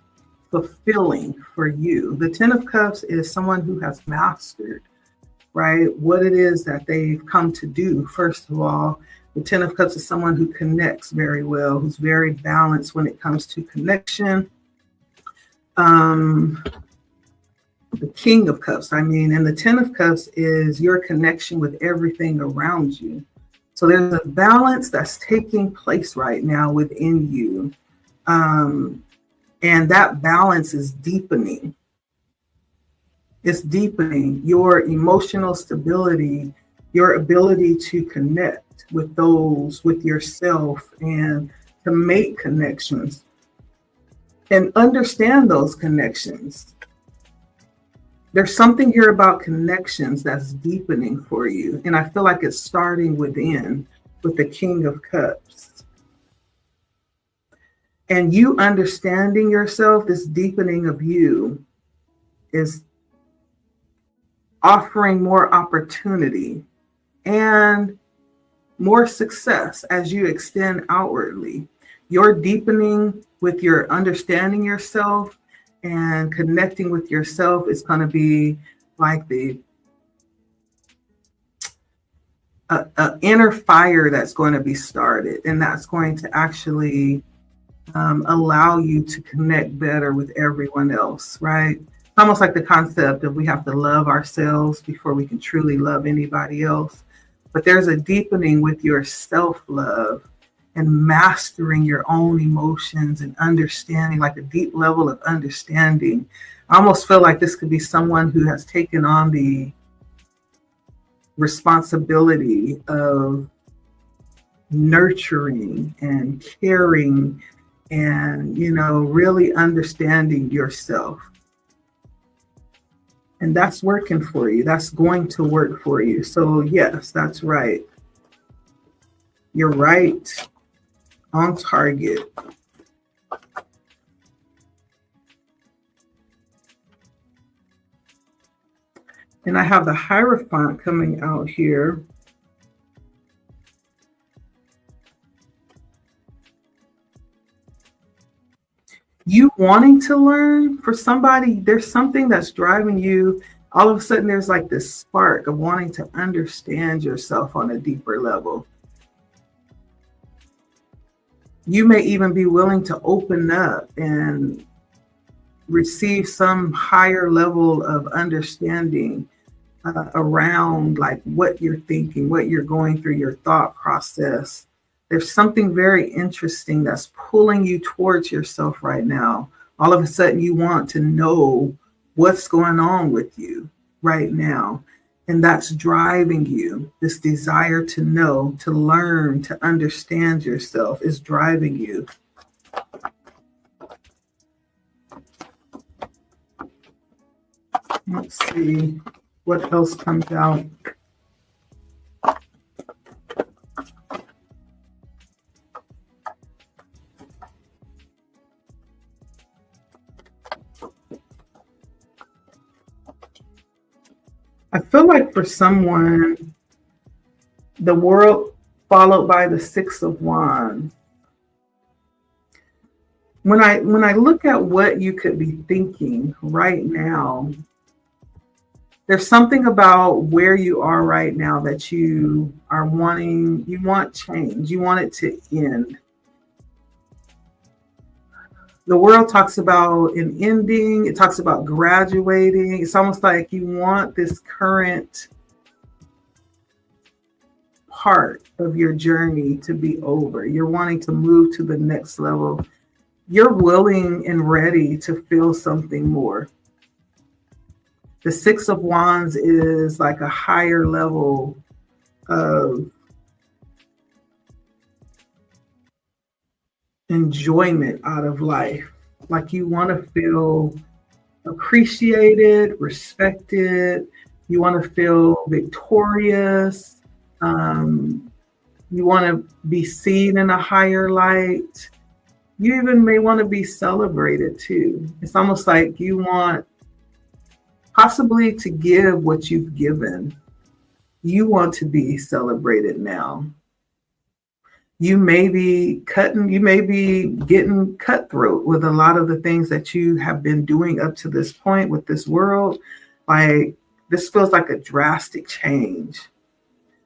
fulfilling for you. The Ten of Cups is someone who has mastered right? What it is that they've come to do. First of all, the Ten of Cups is someone who connects very well, who's very balanced when it comes to connection. The King of Cups, and the Ten of Cups is your connection with everything around you. So there's a balance that's taking place right now within you. And that balance is deepening. It's deepening your emotional stability, your ability to connect with those, with yourself, and to make connections and understand those connections. There's something here about connections that's deepening for you. And I feel like it's starting within with the King of Cups. And you understanding yourself, this deepening of you is offering more opportunity and more success as you extend outwardly. Your deepening with your understanding yourself and connecting with yourself is going to be like the inner fire that's going to be started, and that's going to actually allow you to connect better with everyone else, right? Almost like the concept of we have to love ourselves before we can truly love anybody else. But there's a deepening with your self-love and mastering your own emotions and understanding, like a deep level of understanding. I almost feel like this could be someone who has taken on the responsibility of nurturing and caring and, really understanding yourself. And that's working for you. That's going to work for you. So yes, that's right. You're right on target. And I have the Hierophant coming out here. You wanting to learn, for somebody, there's something that's driving you. All of a sudden, there's like this spark of wanting to understand yourself on a deeper level. You may even be willing to open up and receive some higher level of understanding around like what you're thinking, what you're going through, your thought process. There's something very interesting that's pulling you towards yourself right now. All of a sudden, you want to know what's going on with you right now. And that's driving you. This desire to know, to learn, to understand yourself is driving you. Let's see what else comes out. I feel like for someone, the World followed by the Six of Wands. When I look at what you could be thinking right now, there's something about where you are right now that you are wanting, you want change, you want it to end. The World talks about an ending. It talks about graduating. It's almost like you want this current part of your journey to be over. You're wanting to move to the next level. You're willing and ready to feel something more. The Six of Wands is like a higher level of enjoyment out of life. Like you want to feel appreciated, respected. You want to feel victorious. You want to be seen in a higher light. You even may want to be celebrated too. It's almost like you want possibly to give what you've given. You want to be celebrated now. You may be getting cutthroat with a lot of the things that you have been doing up to this point with this world. Like this feels like a drastic change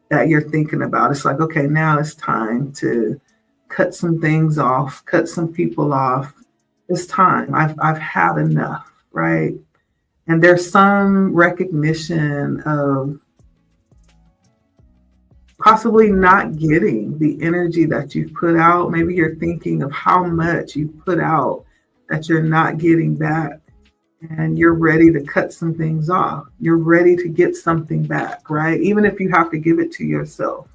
that you're thinking about. It's like, okay, now it's time to cut some things off, cut some people off. It's time. I've had enough, right? And there's some recognition of possibly not getting the energy that you've put out. Maybe you're thinking of how much you put out that you're not getting back. And you're ready to cut some things off. You're ready to get something back, right? Even if you have to give it to yourself.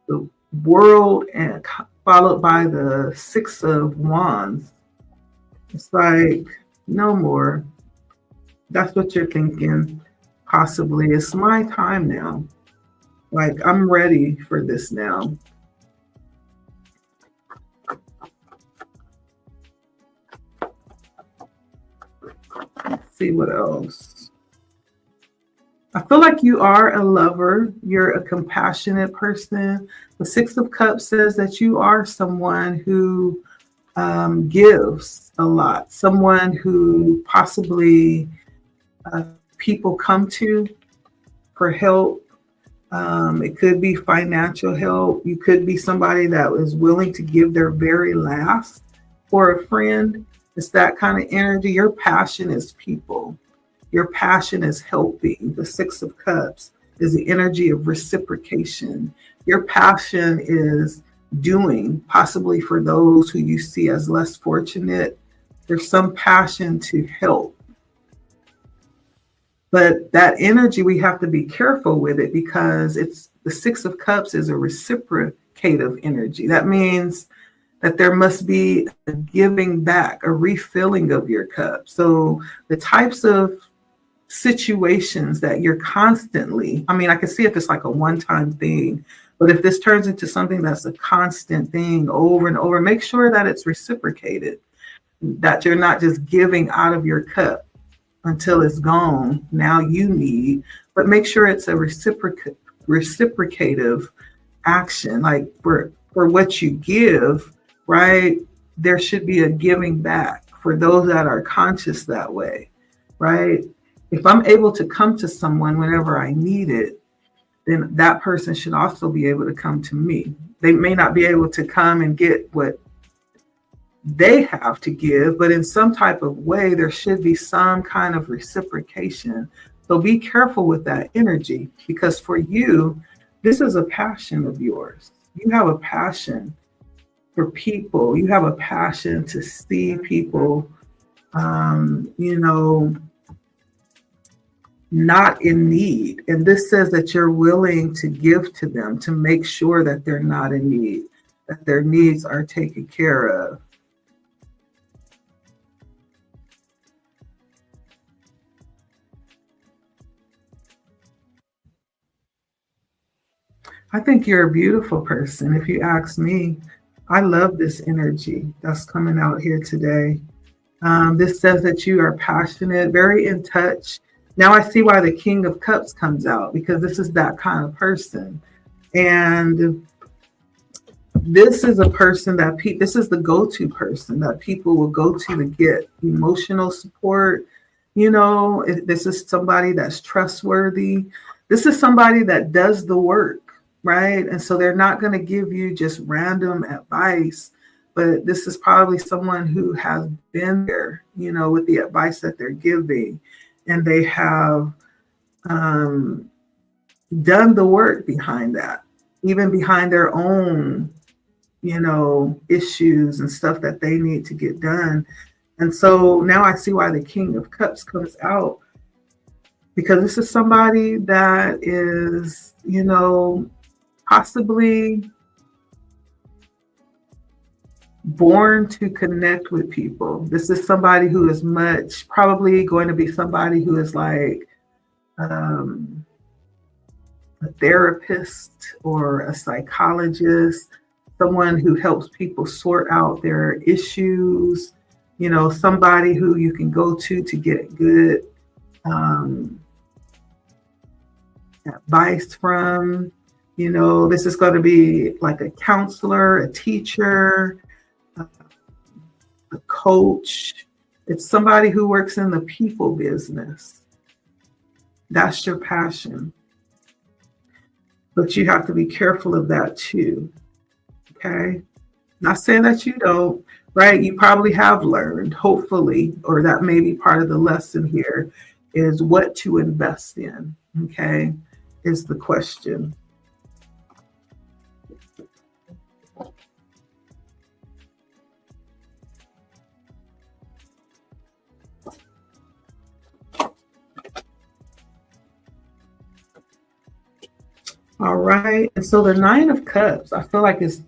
The world, and followed by the Six of Wands. It's like, no more. That's what you're thinking. Possibly. It's my time now. Like, I'm ready for this now. Let's see what else. I feel like you are a lover. You're a compassionate person. The Six of Cups says that you are someone who gives a lot. Someone who possibly people come to for help. It could be financial help. You could be somebody that was willing to give their very last for a friend. It's that kind of energy. Your passion is people. Your passion is helping. The Six of Cups is the energy of reciprocation. Your passion is doing, possibly for those who you see as less fortunate. There's some passion to help. But that energy, we have to be careful with it, because it's the Six of Cups is a reciprocative energy. That means that there must be a giving back, a refilling of your cup. So the types of situations that you're constantly, I mean, I can see if it's like a one-time thing, but if this turns into something that's a constant thing over and over, make sure that it's reciprocated, that you're not just giving out of your cup until it's gone. Now you need, but make sure it's a reciprocative action. Like for what you give, right? There should be a giving back for those that are conscious that way, right? If I'm able to come to someone whenever I need it, then that person should also be able to come to me. They may not be able to come and get what they have to give, but in some type of way, there should be some kind of reciprocation. So be careful with that energy, because for you, this is a passion of yours. You have a passion for people. You have a passion to see people, not in need. And this says that you're willing to give to them to make sure that they're not in need, that their needs are taken care of. I think you're a beautiful person. If you ask me, I love this energy that's coming out here today. This says that you are passionate, very in touch. Now I see why the King of Cups comes out, because this is that kind of person. And this is a person that this is the go-to person that people will go to get emotional support. This is somebody that's trustworthy. This is somebody that does the work. Right. And so they're not going to give you just random advice, but this is probably someone who has been there, with the advice that they're giving, and they have done the work behind that, even behind their own, issues and stuff that they need to get done. And so now I see why the King of Cups comes out, because this is somebody that is, possibly born to connect with people. This is somebody who is probably going to be somebody who is like a therapist or a psychologist, someone who helps people sort out their issues, somebody who you can go to get good advice from. This is going to be like a counselor, a teacher, a coach. It's somebody who works in the people business. That's your passion. But you have to be careful of that too. Okay. Not saying that you don't, right? You probably have learned, hopefully, or that may be part of the lesson here, is what to invest in. Okay. Is the question. All right. And so the Nine of Cups, I feel like is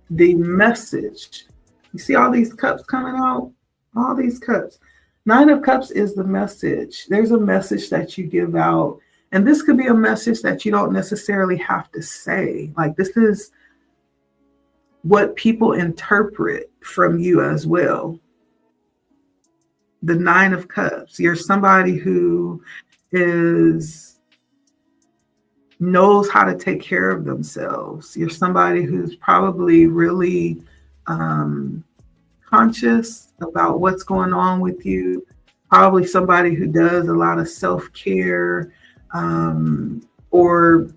the message. You see all these cups coming out? All these cups. Nine of Cups is the message. There's a message that you give out. And this could be a message that you don't necessarily have to say. Like, this is what people interpret from you as well. The Nine of Cups. You're somebody who knows how to take care of themselves. You're somebody who's probably really conscious about what's going on with you. Probably somebody who does a lot of self-care, or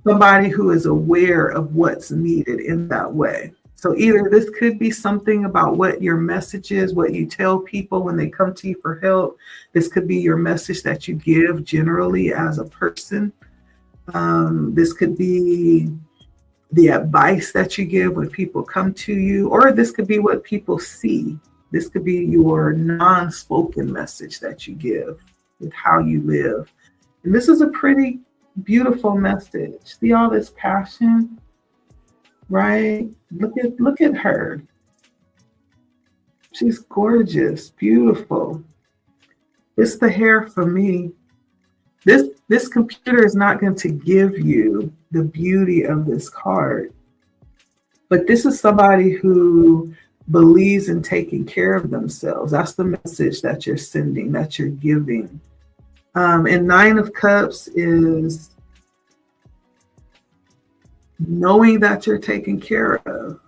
somebody who is aware of what's needed in that way. So either this could be something about what your message is, what you tell people when they come to you for help. This could be your message that you give generally as a person. This could be the advice that you give when people come to you, or this could be what people see. This could be your non-spoken message that you give with how you live. And this is a pretty beautiful message. See all this passion, right? Look at her. She's gorgeous, beautiful. It's the hair for me. This computer is not going to give you the beauty of this card. But this is somebody who believes in taking care of themselves. That's the message that you're sending, that you're giving. And Nine of Cups is knowing that you're taken care of.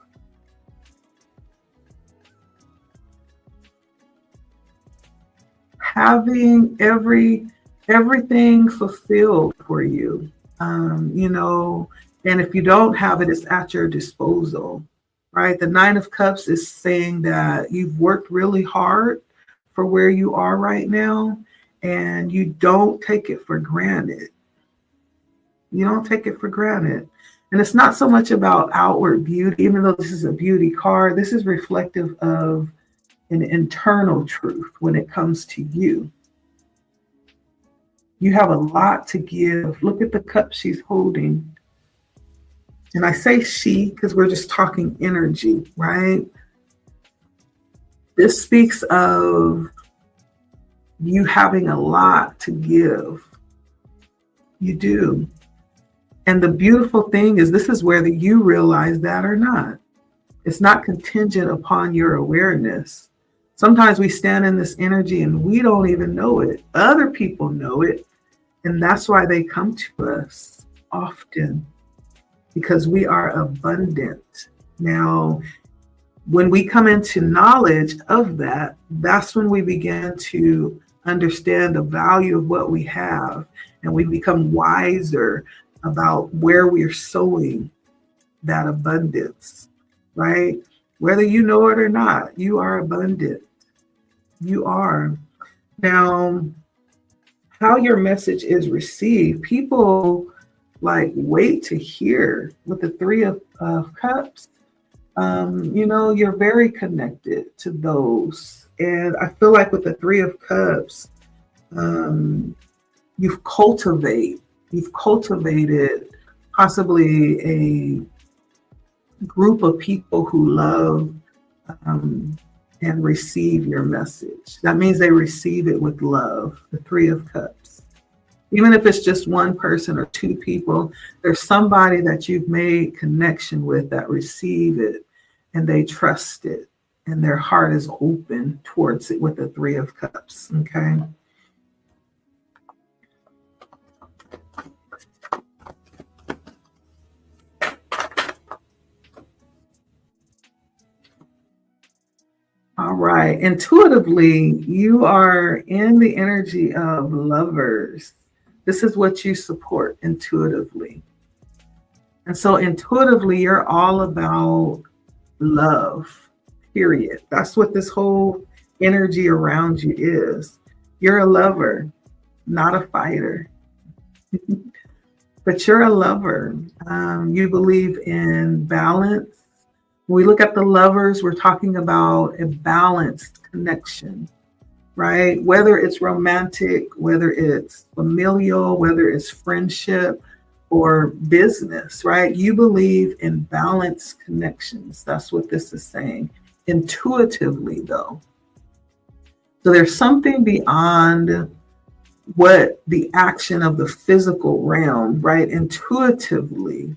Having everything fulfilled for you, and if you don't have it, it's at your disposal, right? The Nine of Cups is saying that you've worked really hard for where you are right now, and you don't take it for granted. You don't take it for granted. And it's not so much about outward beauty, even though this is a beauty card. This is reflective of an internal truth when it comes to you. You have a lot to give. Look at the cup she's holding. And I say she because we're just talking energy, right? This speaks of you having a lot to give. You do. And the beautiful thing is this is whether you realize that or not. It's not contingent upon your awareness. Sometimes we stand in this energy and we don't even know it. Other people know it. And that's why they come to us often, because we are abundant. Now, when we come into knowledge of that, that's when we begin to understand the value of what we have, and we become wiser about where we're sowing that abundance, right? Whether you know it or not, you are abundant. You are. Now, how your message is received, people wait to hear. With the Three of Cups, you're very connected to those. And I feel like with the Three of Cups, you've cultivated possibly a group of people who love and receive your message. That means they receive it with love, the Three of Cups. Even if it's just one person or two people, there's somebody that you've made connection with that receive it and they trust it and their heart is open towards it with the Three of Cups, okay? All right. Right. Intuitively, you are in the energy of lovers. This is what you support intuitively. And so intuitively, you're all about love, period. That's what this whole energy around you is. You're a lover, not a fighter, but you're a lover. You believe in balance. When we look at the lovers, we're talking about a balanced connection, right? Whether it's romantic, whether it's familial, whether it's friendship or business, right? You believe in balanced connections. That's what this is saying. Intuitively, though. So there's something beyond what the action of the physical realm, right? Intuitively,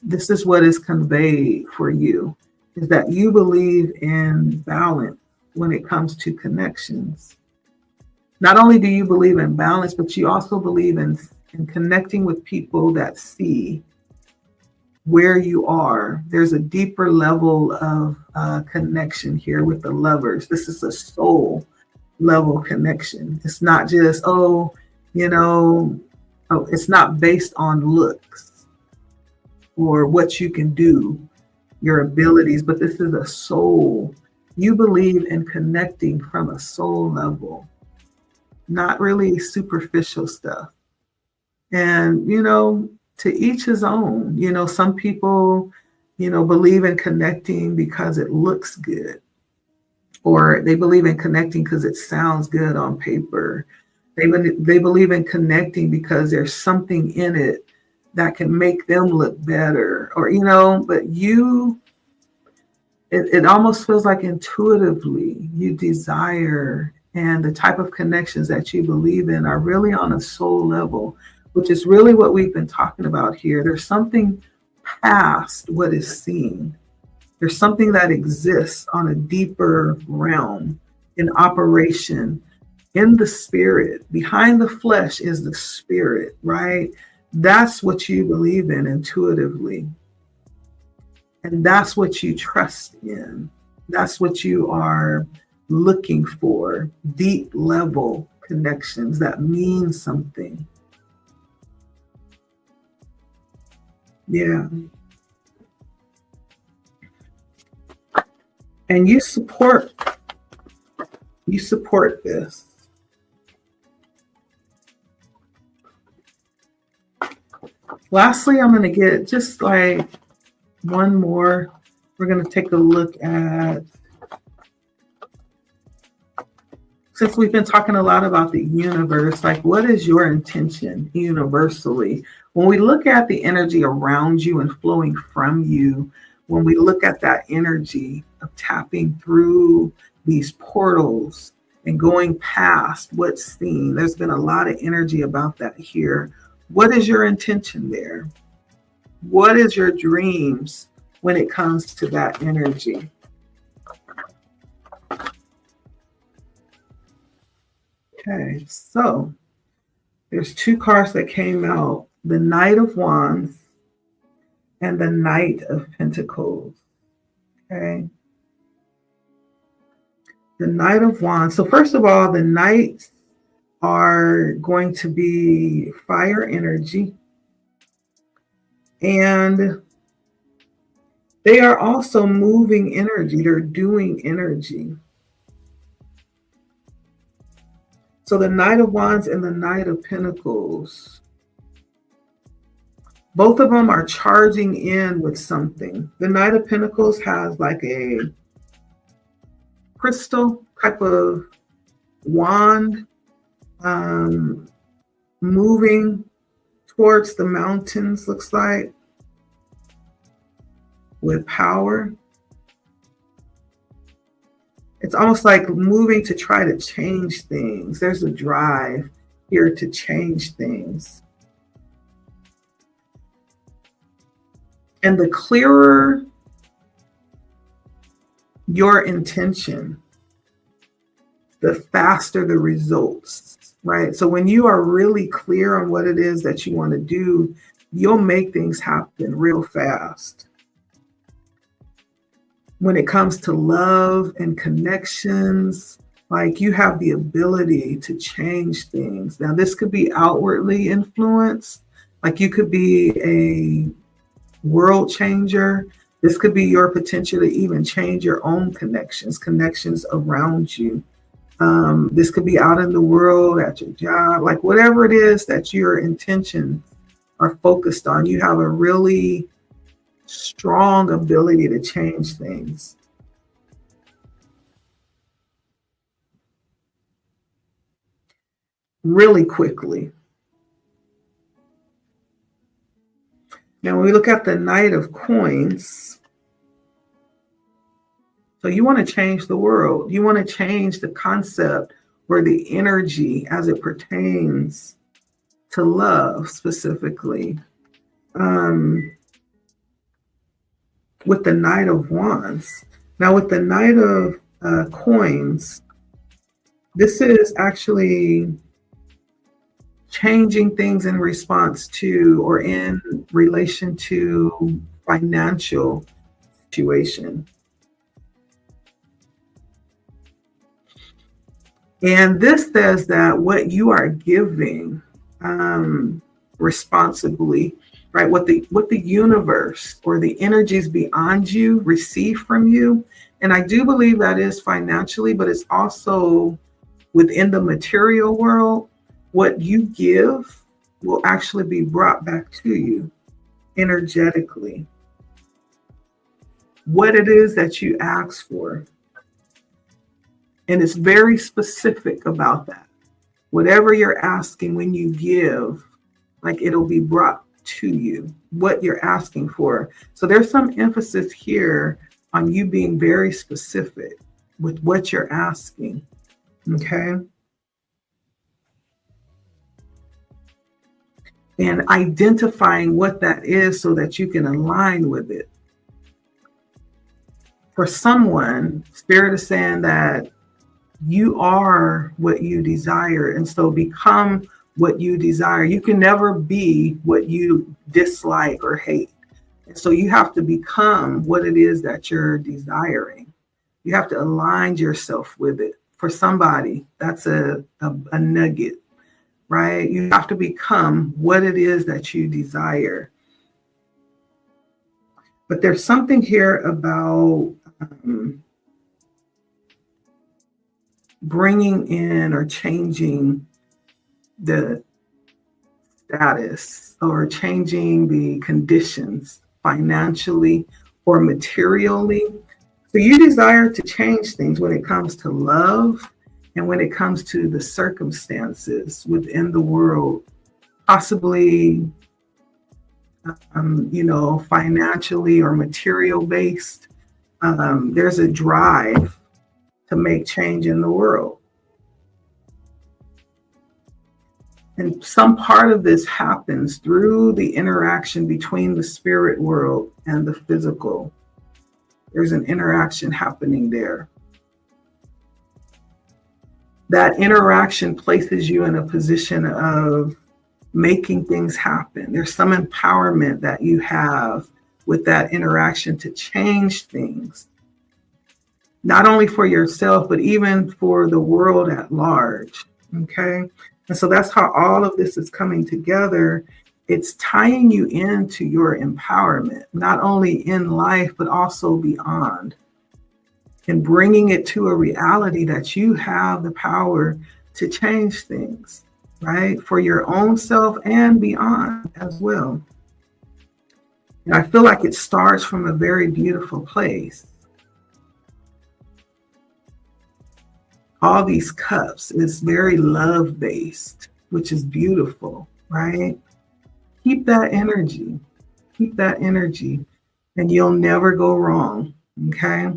this is what is conveyed for you, is that you believe in balance when it comes to connections. Not only do you believe in balance, but you also believe in connecting with people that see where you are. There's a deeper level of connection here with the lovers. This is a soul level connection. It's not just, it's not based on looks or what you can do, your abilities, but this is a soul. You believe in connecting from a soul level, not really superficial stuff. And, to each his own. Some people, believe in connecting because it looks good, or they believe in connecting because it sounds good on paper. They believe in connecting because there's something in it that can make them look better, or, but it almost feels like intuitively you desire, and the type of connections that you believe in are really on a soul level, which is really what we've been talking about here. There's something past what is seen. There's something that exists on a deeper realm, in operation, in the spirit. Behind the flesh is the spirit, right? That's what you believe in intuitively. And that's what you trust in. That's what you are looking for. Deep level connections that mean something. Yeah. And you support this. Lastly, I'm going to get just like one more. We're going to take a look at, since we've been talking a lot about the universe, like what is your intention universally? When we look at the energy around you and flowing from you, when we look at that energy of tapping through these portals and going past what's seen, there's been a lot of energy about that here. What is your intention there? What is your dreams when it comes to that energy? Okay, so there's two cards that came out, the Knight of Wands and the Knight of Pentacles. Okay. The Knight of Wands. So first of all, the Knights are going to be fire energy. And they are also moving energy. They're doing energy. So the Knight of Wands and the Knight of Pentacles, both of them are charging in with something. The Knight of Pentacles has like a crystal type of wand, moving towards the mountains, looks like, with power. It's almost like moving to try to change things. There's a drive here to change things. And the clearer your intention, the faster the results, right? So when you are really clear on what it is that you want to do, you'll make things happen real fast. when it comes to love and connections, like you have the ability to change things. Now, this could be outwardly influenced, like you could be a world changer. This could be your potential to even change your own connections around you. This could be out in the world, at your job, like whatever it is that your intentions are focused on. You have a really strong ability to change things. Really quickly. Now, when we look at the Knight of Coins, so you want to change the world. You want to change the concept or the energy as it pertains to love specifically. With the Knight of Wands. Now, with the Knight of Coins, this is actually changing things in response to or in relation to financial situation. And this says that what you are giving responsibly, right? What the universe or the energies beyond you receive from you. And I do believe that is financially, but it's also within the material world. What you give will actually be brought back to you energetically. What it is that you ask for. And it's very specific about that. Whatever you're asking when you give, like it'll be brought to you, what you're asking for. So there's some emphasis here on you being very specific with what you're asking. Okay. And identifying what that is so that you can align with it. For someone, Spirit is saying that you are what you desire. And so become what you desire. You can never be what you dislike or hate. And so you have to become what it is that you're desiring. You have to align yourself with it. For somebody, that's a nugget. Right? You have to become what it is that you desire. But there's something here about bringing in or changing the status or changing the conditions financially or materially. So you desire to change things when it comes to love. And when it comes to the circumstances within the world, possibly, financially or material based, there's a drive to make change in the world. And some part of this happens through the interaction between the spirit world and the physical. There's an interaction happening there. That interaction places you in a position of making things happen. There's some empowerment that you have with that interaction to change things, not only for yourself, but even for the world at large. Okay. And so that's how all of this is coming together. It's tying you into your empowerment, not only in life, but also beyond. And bringing it to a reality that you have the power to change things, right? For your own self and beyond as well. And I feel like it starts from a very beautiful place. All these cups is very love-based, which is beautiful, right? Keep that energy. Keep that energy, and you'll never go wrong, okay?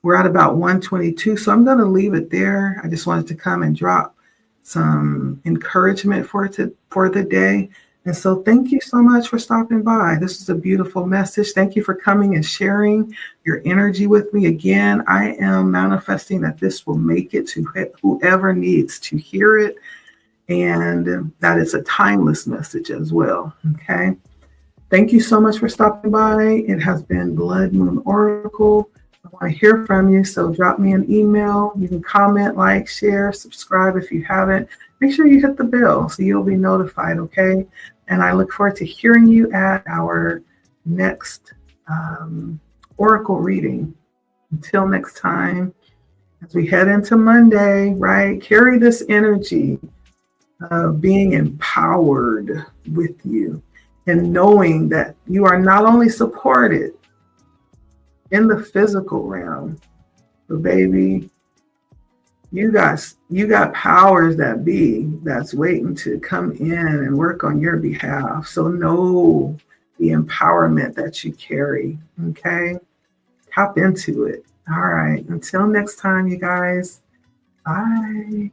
We're at about 1:22, so I'm going to leave it there. I just wanted to come and drop some encouragement for the day. And so thank you so much for stopping by. This is a beautiful message. Thank you for coming and sharing your energy with me. Again, I am manifesting that this will make it to whoever needs to hear it, and that it's a timeless message as well, okay? Thank you so much for stopping by. It has been Blood Moon Oracle I want to hear from you. So drop me an email. You can comment, like, share, subscribe if you haven't. Make sure you hit the bell so you'll be notified, okay? And I look forward to hearing you at our next Oracle reading. Until next time, as we head into Monday, right? Carry this energy of being empowered with you and knowing that you are not only supported in the physical realm, but baby, you got powers that be that's waiting to come in and work on your behalf. So know the empowerment that you carry, okay? Tap into it. All right. Until next time, you guys. Bye.